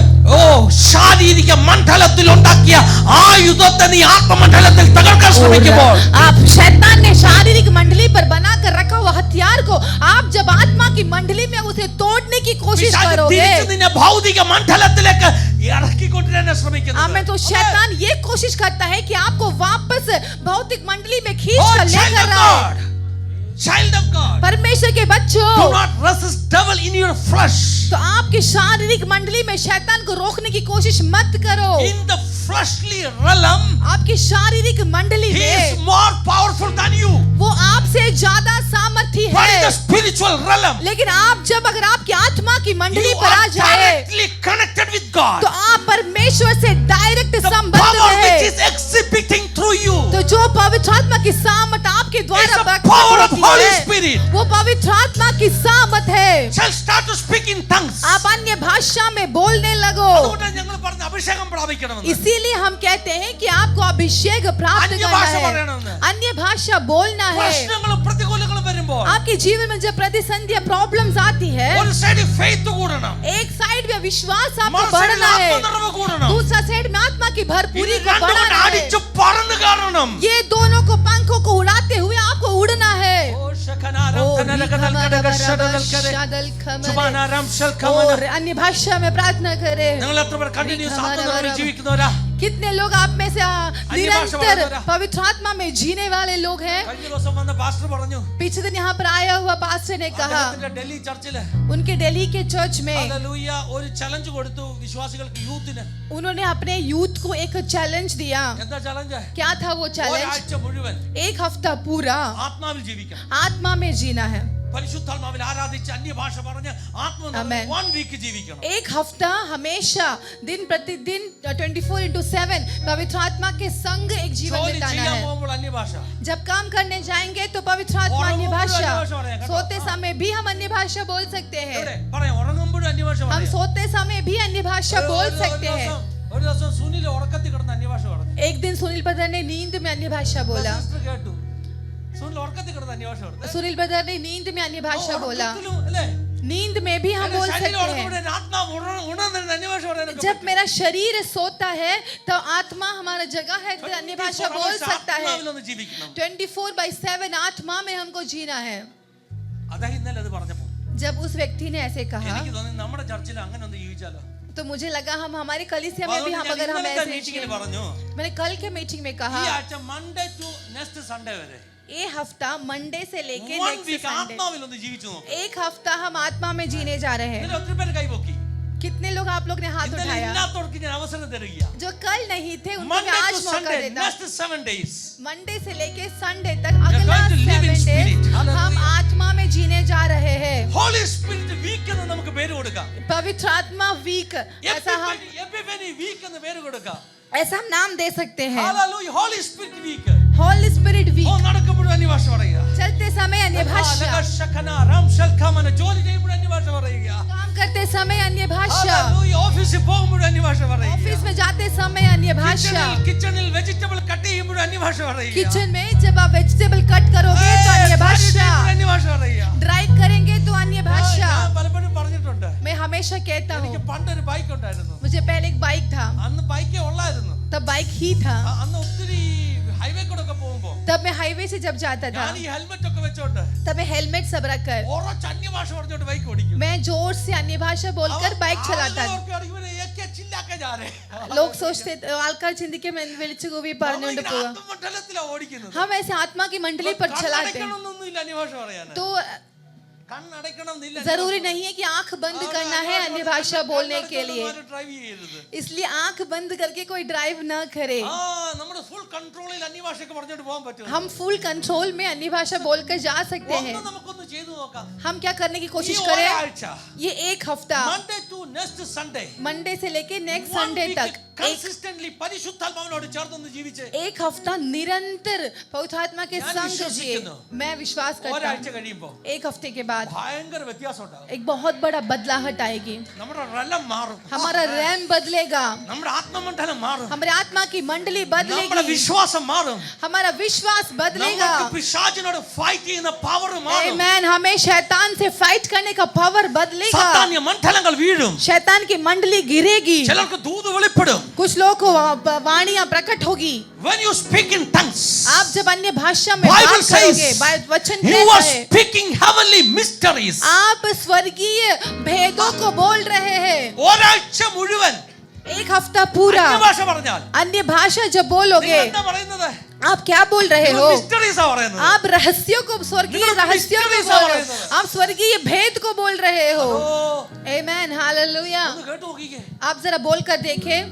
[SPEAKER 1] ശാരീരിക മണ്ഡലത്തിൽ ഉണ്ടാക്കിയ ആയുധത്തെ നീ ആത്മമണ്ഡലത്തിൽ തകർക്കാൻ ശ്രമിക്കുമ്പോൾ
[SPEAKER 2] आप शैतान ने शारीरिक मंडली पर बनाकर रखा हुआ हथियार को आप जब आत्मा की मंडली में उसे तोड़ने की कोशिश
[SPEAKER 1] പിശാച്
[SPEAKER 2] करोगे,
[SPEAKER 1] തിരിച്ച് നിന്നെ ഭൗതിക മണ്ഡലത്തിലേക്ക് ഇറക്കിക്കൊണ്ടുവരാൻ ശ്രമിക്കുന്നു.
[SPEAKER 2] हमें तो शैतान ये कोशिश करता है कि आपको वापस भौतिक मंडली में खींच
[SPEAKER 1] Oh,
[SPEAKER 2] कर
[SPEAKER 1] child
[SPEAKER 2] लेकर
[SPEAKER 1] of
[SPEAKER 2] आए।
[SPEAKER 1] God. Child of God.
[SPEAKER 2] परमेश्वर के बच्चों,
[SPEAKER 1] Do not resist devil in your flesh.
[SPEAKER 2] तो आपकी शारीरिक मंडली में शैतान को रोकने की कोशिश मत करो।
[SPEAKER 1] In the fleshly realm,
[SPEAKER 2] आपकी शारीरिक मंडली
[SPEAKER 1] he is
[SPEAKER 2] में
[SPEAKER 1] more powerful than you.
[SPEAKER 2] वो आपसे ज्यादा सामर्थ्य
[SPEAKER 1] But in the
[SPEAKER 2] है।
[SPEAKER 1] spiritual realm,
[SPEAKER 2] लेकिन आप जब अगर आपकी आत्मा की मंडली
[SPEAKER 1] you
[SPEAKER 2] पर आ
[SPEAKER 1] are
[SPEAKER 2] जाए
[SPEAKER 1] directly connected with God.
[SPEAKER 2] तो आप परमेश्वर से डायरेक्ट
[SPEAKER 1] The
[SPEAKER 2] संबंध
[SPEAKER 1] power
[SPEAKER 2] में
[SPEAKER 1] which
[SPEAKER 2] है।
[SPEAKER 1] is exhibiting through you
[SPEAKER 2] तो जो पवित्र आत्मा की सामत आपके
[SPEAKER 1] is
[SPEAKER 2] द्वारा
[SPEAKER 1] the
[SPEAKER 2] प्रकट
[SPEAKER 1] power of
[SPEAKER 2] होती
[SPEAKER 1] Holy
[SPEAKER 2] है,
[SPEAKER 1] Spirit.
[SPEAKER 2] वो पवित्र आत्मा की सामत है।
[SPEAKER 1] Shall start to speak in tongues.
[SPEAKER 2] आप अन्य भाषा में बोलने लगो।
[SPEAKER 1] അതുകൊണ്ടാണ് ഞങ്ങൾ പറഞ്ഞ അഭിഷേകം പ്രാപിക്കണമെന്ന്.
[SPEAKER 2] इसीलिए हम कहते हैं कि आपको अभिषेक प्राप्त
[SPEAKER 1] अन्य
[SPEAKER 2] करना
[SPEAKER 1] भाषा
[SPEAKER 2] है,
[SPEAKER 1] പറയണമെന്ന്.
[SPEAKER 2] अन्य भाषा बोलना है।
[SPEAKER 1] പ്രശ്നങ്ങളും പ്രതികൂലങ്ങളും വരുമ്പോൾ
[SPEAKER 2] आपके जीवन में जब प्रतिसंधियां प्रॉब्लम्स आती है,
[SPEAKER 1] ഒരു സൈഡ് ഫെയ്ത്ത് കൂടണം,
[SPEAKER 2] एक साइड में विश्वास आपको
[SPEAKER 1] മറു സൈഡിൽ
[SPEAKER 2] बढ़ना है,
[SPEAKER 1] ആത്മനിറവ് കൂടണം.
[SPEAKER 2] दूसरा साइड में आत्मा की
[SPEAKER 1] ഇത്
[SPEAKER 2] भरपूरी को
[SPEAKER 1] രണ്ടും കൊണ്ട്
[SPEAKER 2] बढ़ाना है।
[SPEAKER 1] അടിച്ചു പറന്നു കയറണം.
[SPEAKER 2] ये दोनों को पंखों को उड़ाते हुए आपको उड़ना है। और अन्य भाषा में प्रार्थना करें।
[SPEAKER 1] നിങ്ങൾ എത്ര പേർ കണ്ടിന്യൂസ് ആത്മനിറവിൽ ജീവിക്കുന്നവരാ?
[SPEAKER 2] कितने लोग आप में से
[SPEAKER 1] अन्य भाषा बोल
[SPEAKER 2] निरंतर
[SPEAKER 1] रहा।
[SPEAKER 2] पवित्र आत्मा में जीने वाले लोग हैं?
[SPEAKER 1] കഴിഞ്ഞ ദിവസം വന്ന പാസ്റ്റർ പറഞ്ഞു,
[SPEAKER 2] पिछले दिन यहाँ पर आया हुआ पास्टर ने कहा,
[SPEAKER 1] അദ്ദേഹത്തിന്റെ ഡൽഹി ചർച്ചില്
[SPEAKER 2] उनके दिल्ली के चर्च में
[SPEAKER 1] ഹല്ലേലൂയ ഒരു ചലഞ്ച് കൊടുത്തു വിശ്വാസികൾക്ക്, യൂത്തിന്.
[SPEAKER 2] उन्होंने अपने यूथ को एक चैलेंज दिया।
[SPEAKER 1] എന്താ ചലഞ്ച്?
[SPEAKER 2] क्या था वो चैलेंज?
[SPEAKER 1] ഒരാഴ്ച മുഴുവൻ
[SPEAKER 2] एक हफ्ता पूरा
[SPEAKER 1] ആത്മാവിൽ ജീവിക്കണം.
[SPEAKER 2] आत्मा में जीना है।
[SPEAKER 1] പരിശുദ്ധാത്മാവിൽ ആരാധിച്ച് അന്യഭാഷ പറഞ്ഞ് ആത്മ
[SPEAKER 2] Amen.
[SPEAKER 1] 1 വീക്ക് ജീവിക്കണം.
[SPEAKER 2] एक हफ्ता हमेशा दिन प्रतिदिन 24/7 पवित्र आत्मा के संग एक जीवन
[SPEAKER 1] ജോലി
[SPEAKER 2] बिताना
[SPEAKER 1] ചെയ്യാൻ
[SPEAKER 2] है।
[SPEAKER 1] പോകുമ്പോൾ അന്യഭാഷ.
[SPEAKER 2] जब काम करने जाएंगे तो पवित्र आत्मा अन्य भाषा, सोते समय भी हम अन्य भाषा बोल सकते हैं,
[SPEAKER 1] എവിടെ? പറയാം, ഉറങ്ങുമ്പോഴും അന്യഭാഷ
[SPEAKER 2] हम
[SPEAKER 1] പറയാം.
[SPEAKER 2] सोते समय भी अन्य भाषा बोल सकते हैं।
[SPEAKER 1] ഒരു ദിവസം സുനിൽ ഉറക്കത്തിൽ കിടന്ന് അന്യഭാഷ പറഞ്ഞു.
[SPEAKER 2] एक दिन सुनील बदर ने नींद में अन्य भाषा बोला।
[SPEAKER 1] സിസ്റ്റർ കേട്ടു. സുനിൽ ഉറക്കത്തിൽ കിടന്ന് അന്യഭാഷ പറഞ്ഞു.
[SPEAKER 2] सुनील बदर ने नींद में अन्य भाषा बोला।
[SPEAKER 1] ഉറക്കത്തിലും, അല്ലേ?
[SPEAKER 2] नींद में भी हम बोल
[SPEAKER 1] ശരീരം
[SPEAKER 2] सकते हैं।
[SPEAKER 1] ഉറങ്ങുമ്പോൾ ആത്മാവ് ഉണർന്നിരുന്ന് അന്യഭാഷ പറയാനൊക്കെ
[SPEAKER 2] जब मेरा शरीर सोता है तो आत्मा हमारा जगह है तो अन्य भाषा बोल सकता है।
[SPEAKER 1] ആത്മാവിലൊന്ന് ജീവിക്കണം.
[SPEAKER 2] 24/7 आत्मा में हमको जीना है।
[SPEAKER 1] അദ്ദേഹം ഇന്നലെ അത് പറഞ്ഞപ്പോൾ
[SPEAKER 2] जब उस व्यक्ति ने ऐसे कहा
[SPEAKER 1] എനിക്ക് തോന്നി നമ്മുടെ ചർച്ചിൽ അങ്ങനെ ഒന്ന് ജീവിച്ചാലോ.
[SPEAKER 2] तो मुझे लगा हम हमारी कलीसिया में भी हम अगर हम ऐसे
[SPEAKER 1] മീറ്റിംഗിൽ
[SPEAKER 2] जिए।
[SPEAKER 1] പറഞ്ഞു,
[SPEAKER 2] मैंने कल के मीटिंग में
[SPEAKER 1] ഈ
[SPEAKER 2] कहा
[SPEAKER 1] ആഴ്ച മൺഡേ ടു നെക്സ്റ്റ് സൺഡേ വരെ
[SPEAKER 2] ये हफ्ता मंडे से लेके
[SPEAKER 1] 1
[SPEAKER 2] नेक्स्ट
[SPEAKER 1] വീക്ക്
[SPEAKER 2] संडे
[SPEAKER 1] ആത്മാവിലൊന്ന് ജീവിച്ചു നോക്ക്.
[SPEAKER 2] एक हफ्ता हम आत्मा में जीने जा रहे हैं।
[SPEAKER 1] ഇന്നലെ ഒത്തിരി പേര് കൈപൊക്കി.
[SPEAKER 2] कितने लोग आप लोग ने हाथ
[SPEAKER 1] ഇന്നലെ
[SPEAKER 2] उठाया?
[SPEAKER 1] ഇല്ലാത്തവർക്ക് ഞാൻ അവസരം തരിക.
[SPEAKER 2] जो कल नहीं थे उनको
[SPEAKER 1] Monday
[SPEAKER 2] मैं
[SPEAKER 1] to
[SPEAKER 2] आज मौका
[SPEAKER 1] Sunday,
[SPEAKER 2] देता
[SPEAKER 1] next 7 days.
[SPEAKER 2] मंडे से लेके संडे तक अगला
[SPEAKER 1] going to live in
[SPEAKER 2] 7
[SPEAKER 1] spirit.
[SPEAKER 2] Days हम
[SPEAKER 1] Hallelujah.
[SPEAKER 2] आत्मा में जीने जा रहे हैं।
[SPEAKER 1] Holy Spirit week എന്ന് നമുക്ക് പേര് കൊടുക്കാം.
[SPEAKER 2] पवित्र आत्मा वीक
[SPEAKER 1] Epiphany week എന്ന് പേര് കൊടുക്കാം.
[SPEAKER 2] ऐसा हम नाम दे सकते हैं।
[SPEAKER 1] Hallelujah. Holy Spirit week.
[SPEAKER 2] Holy Spirit
[SPEAKER 1] ഓ
[SPEAKER 2] वीक।
[SPEAKER 1] നടക്കുമ്പോഴും അന്യഭാഷ പറയുക.
[SPEAKER 2] चलते समय अन्य भाषा,
[SPEAKER 1] ശകന റാം ശൽഖമന ജോലി ചെയ്യുമ്പോഴും അന്യഭാഷ പറയുക.
[SPEAKER 2] काम करते समय अन्य भाषा,
[SPEAKER 1] Hallelujah. ഓഫീസിൽ പോകുമ്പോഴും അന്യഭാഷ പറയുക.
[SPEAKER 2] ऑफिस में जाते समय अन्य भाषा,
[SPEAKER 1] കിച്ചണിൽ വെജിറ്റബിൾ കട്ട് ചെയ്യുമ്പോഴും അന്യഭാഷ പറയുക.
[SPEAKER 2] किचन में जब आप वेजिटेबल कट करोगे तो अन्य भाषा,
[SPEAKER 1] അന്യഭാഷ പറയുക.
[SPEAKER 2] ड्राइव करेंगे तो अन्य भाषा।
[SPEAKER 1] ഞാൻ പലപ്പോഴും പറഞ്ഞിട്ടുണ്ട്,
[SPEAKER 2] मैं हमेशा कहता
[SPEAKER 1] എനിക്ക്
[SPEAKER 2] हूँ,
[SPEAKER 1] പണ്ടൊരു ബൈക്ക് ഉണ്ടായിരുന്നു.
[SPEAKER 2] मुझे पहले एक बाइक था,
[SPEAKER 1] അന്ന് ബൈക്കേ ഉള്ളായിരുന്നു.
[SPEAKER 2] तब बाइक ही था।
[SPEAKER 1] അന്ന് ഒത്തിരി ഹൈവേ കൂടെ ഒക്കെ പോകുമ്പോ
[SPEAKER 2] तब मैं हाईवे से जब जाता था
[SPEAKER 1] ഞാൻ ഈ ഹെൽമെറ്റ് ഒക്കെ വെച്ചോണ്ട്
[SPEAKER 2] तब मैं हेलमेट सब रख कर
[SPEAKER 1] ഉറച്ച അന്യഭാഷ പറഞ്ഞോണ്ട് ബൈക്ക് ഓടിക്കും.
[SPEAKER 2] मैं जोर से अन्य भाषा बोलकर बाइक चलाता था। लोग सोचते आलकार चिंदी के मैं विളിച്ചു കൂവി പറഞ്ഞുകൊണ്ട് പോവാ।
[SPEAKER 1] ആത്മമണ്ഡലത്തിലാ ഓടിക്കുന്നത്.
[SPEAKER 2] हम ऐसे आत्मा की मंडली पर चलाते हैं
[SPEAKER 1] കണ്ണടയ്ക്കണമെന്നൊന്നുമില്ല അന്യഭാഷ പറയാൻ.
[SPEAKER 2] तो
[SPEAKER 1] കണ്ണടയ്ക്കണമെന്നില്ല.
[SPEAKER 2] जरूरी नहीं है कि आंख बंद करना है अन्य भाषा बोलने के लिए,
[SPEAKER 1] ഡ്രൈവ് ചെയ്യരുത്.
[SPEAKER 2] इसलिए आंख बंद करके कोई ड्राइव ना करे।
[SPEAKER 1] നമ്മുടെ ഫുൾ കൺട്രോളിൽ അന്യഭാഷയൊക്കെ പറഞ്ഞോണ്ട് പോകാൻ പറ്റും.
[SPEAKER 2] हम फुल कंट्रोल में अन्य भाषा बोलकर जा सकते हैं।
[SPEAKER 1] നമുക്കൊന്ന് ചെയ്തു നോക്കാം.
[SPEAKER 2] हम क्या करने की कोशिश
[SPEAKER 1] ഈ
[SPEAKER 2] करें?
[SPEAKER 1] ഒരാഴ്ച
[SPEAKER 2] ये एक हफ्ता
[SPEAKER 1] Monday to next Sunday
[SPEAKER 2] Monday से लेके नेक्स्ट संडे तक
[SPEAKER 1] കൺസിസ്റ്റന്റ്ലി പരിശുദ്ധാത്മാവിനോട് ചേർന്ന് ജീവിച്ച്
[SPEAKER 2] एक हफ्ता निरंतर पवित्र आत्मा के
[SPEAKER 1] ഞാൻ
[SPEAKER 2] संग जिए।
[SPEAKER 1] വിശ്വസിക്കുന്നു.
[SPEAKER 2] मैं विश्वास करता
[SPEAKER 1] ഒരാഴ്ച
[SPEAKER 2] हूँ
[SPEAKER 1] കഴിയുമ്പോ
[SPEAKER 2] एक हफ्ते के बाद
[SPEAKER 1] ഭയങ്കര വ്യത്യാസം ഉണ്ടാകും.
[SPEAKER 2] एक बहुत बड़ा बदलाहट आएगी।
[SPEAKER 1] നമ്മുടെ റലം മാറും.
[SPEAKER 2] हमारा रैम बदलेगा,
[SPEAKER 1] നമ്മുടെ ആത്മമണ്ഡലം മാറും.
[SPEAKER 2] हमारे आत्मा की मंडली
[SPEAKER 1] നമ്മുടെ
[SPEAKER 2] बदलेगी,
[SPEAKER 1] വിശ്വാസം മാറും.
[SPEAKER 2] हमारा विश्वास बदलेगा।
[SPEAKER 1] നമുക്ക് പിശാചിനോട് ഫൈറ്റ് ചെയ്യുന്ന പവർ മാറും.
[SPEAKER 2] आमेन। हमें शैतान से फाइट करने का पावर बदलेगा,
[SPEAKER 1] സാത്താന്യ മണ്ഡലങ്ങൾ വീഴും.
[SPEAKER 2] शैतान की मंडली गिरेगी,
[SPEAKER 1] ചിലർക്ക് ദൂത് വെളിപ്പെടും.
[SPEAKER 2] कुछ लोगों को वाणियां प्रकट होगी।
[SPEAKER 1] when you speak in tongues,
[SPEAKER 2] आप जब अन्य भाषा में
[SPEAKER 1] Bible
[SPEAKER 2] बात करोगे,
[SPEAKER 1] says
[SPEAKER 2] वचन
[SPEAKER 1] you
[SPEAKER 2] कहता
[SPEAKER 1] are
[SPEAKER 2] है
[SPEAKER 1] speaking heavenly mysteries.
[SPEAKER 2] आप स्वर्गीय भेदों को बोल रहे हैं।
[SPEAKER 1] ഒരാഴ്ച മുഴുവൻ
[SPEAKER 2] एक हफ्ता पूरा
[SPEAKER 1] അന്യഭാഷ പറഞ്ഞാൽ
[SPEAKER 2] अन्य भाषा जब
[SPEAKER 1] നിങ്ങൾ
[SPEAKER 2] बोलोगे,
[SPEAKER 1] എന്താ പറയുന്നത്?
[SPEAKER 2] आप क्या बोल रहे हो?
[SPEAKER 1] mysteries ആ പറയുന്നത്.
[SPEAKER 2] आप रहस्यों को, स्वर्गीय
[SPEAKER 1] നിങ്ങൾ
[SPEAKER 2] रहस्यों में
[SPEAKER 1] mysteries
[SPEAKER 2] बोल
[SPEAKER 1] आ
[SPEAKER 2] रहे
[SPEAKER 1] रहे
[SPEAKER 2] हो,
[SPEAKER 1] हो।
[SPEAKER 2] आप स्वर्गीय भेद को बोल रहे हो।
[SPEAKER 1] ഓ,
[SPEAKER 2] आमेन, हालेलुया।
[SPEAKER 1] ഒന്ന് കേട്ടു നോക്കിക്കേ.
[SPEAKER 2] आप जरा बोलकर देखें,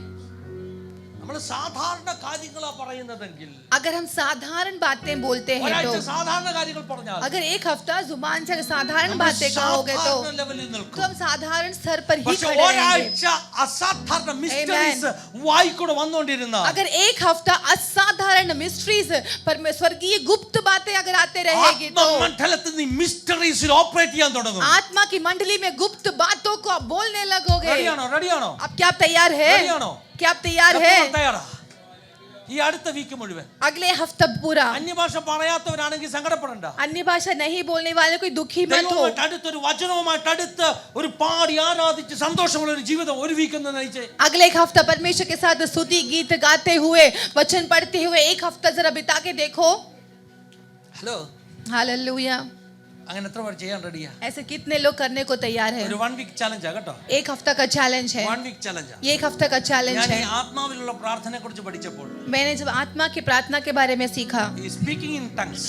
[SPEAKER 1] നമ്മൾ സാധാരണ കാര്യങ്ങളാ പറയുന്നതെങ്കിൽ
[SPEAKER 2] अगर हम साधारण बातें बोलते हैं
[SPEAKER 1] ഒരാഴ്ച
[SPEAKER 2] तो,
[SPEAKER 1] സാധാരണ കാര്യങ്ങൾ പറഞ്ഞാൽ
[SPEAKER 2] अगर एक हफ्ता जुबान से अगर साधारण
[SPEAKER 1] നമ്മൾ
[SPEAKER 2] बातें कहोगे तो
[SPEAKER 1] സാധാരണ ലെവലിൽ
[SPEAKER 2] तो
[SPEAKER 1] നിൽക്കും.
[SPEAKER 2] हम साधारण स्तर पर ही
[SPEAKER 1] പക്ഷെ
[SPEAKER 2] खड़े रहेंगे।
[SPEAKER 1] ഒരാഴ്ച അസാധാരണ മിസ്റ്ററീസ് വായിക്കൂടെ വന്നുകൊണ്ടിരുന്ന
[SPEAKER 2] अगर एक हफ्ता असाधारण मिस्ट्रीज पर स्वर्गीय गुप्त बातें अगर आते रहेगी तो
[SPEAKER 1] ആത്മമണ്ഡലത്തിൽ നീ മിസ്റ്ററീസിൽ ഓപ്പറേറ്റ് ചെയ്യാൻ തുടങ്ങും.
[SPEAKER 2] आत्मा की मंडली में गुप्त बातों को आप बोलने लगोगे।
[SPEAKER 1] റെഡിയാണോ?
[SPEAKER 2] अब क्या आप तैयार है?
[SPEAKER 1] റെഡിയാണോ?
[SPEAKER 2] क्या आप तैयार है?
[SPEAKER 1] തയ്യാറാ? ഈ അടുത്ത വീക്ക് മുഴുവൻ
[SPEAKER 2] अगले हफ्ता पूरा
[SPEAKER 1] അന്യഭാഷ പറയാത്തവരാണെങ്കിൽ സങ്കടപ്പെടണ്ട.
[SPEAKER 2] अन्य भाषा नहीं बोलने वाले कोई दुखी मत हो।
[SPEAKER 1] ദൈവവുമായിട്ട് അടുത്തൊരു വചനവുമായിട്ട് അടുത്ത് ഒരു പാടി ആരാധിച്ച് സന്തോഷമുള്ള ഒരു ജീവിതം ഒരു വീക്ക് ഒന്ന് നയിച്ചേ.
[SPEAKER 2] अगले एक हफ्ता परमेश्वर के साथ स्तुति गीत गाते हुए, वचन पढ़ते हुए एक हफ्ता जरा बिता के देखो।
[SPEAKER 1] Hello,
[SPEAKER 2] hallelujah.
[SPEAKER 1] അങ്ങനെ എത്ര പേർ ചെയ്യാൻ റെഡിയാ?
[SPEAKER 2] ऐसे कितने लोग करने को तैयार है?
[SPEAKER 1] ഒരു 1 വീക്ക് ചലഞ്ചാ കേട്ടോ.
[SPEAKER 2] एक हफ्ता का चैलेंज है,
[SPEAKER 1] 1 വീക്ക് ചലഞ്ചാ.
[SPEAKER 2] ये एक हफ्ता का चैलेंज
[SPEAKER 1] ഞാൻ ഈ
[SPEAKER 2] है।
[SPEAKER 1] ആത്മാവിലുള്ള പ്രാർത്ഥനയെ കുറിച്ച് പഠിച്ചപ്പോൾ
[SPEAKER 2] मैंने जब आत्मा की प्रार्थना के बारे में सीखा,
[SPEAKER 1] ഈ സ്പീക്കിംഗ് ഇൻ ടങ്സ്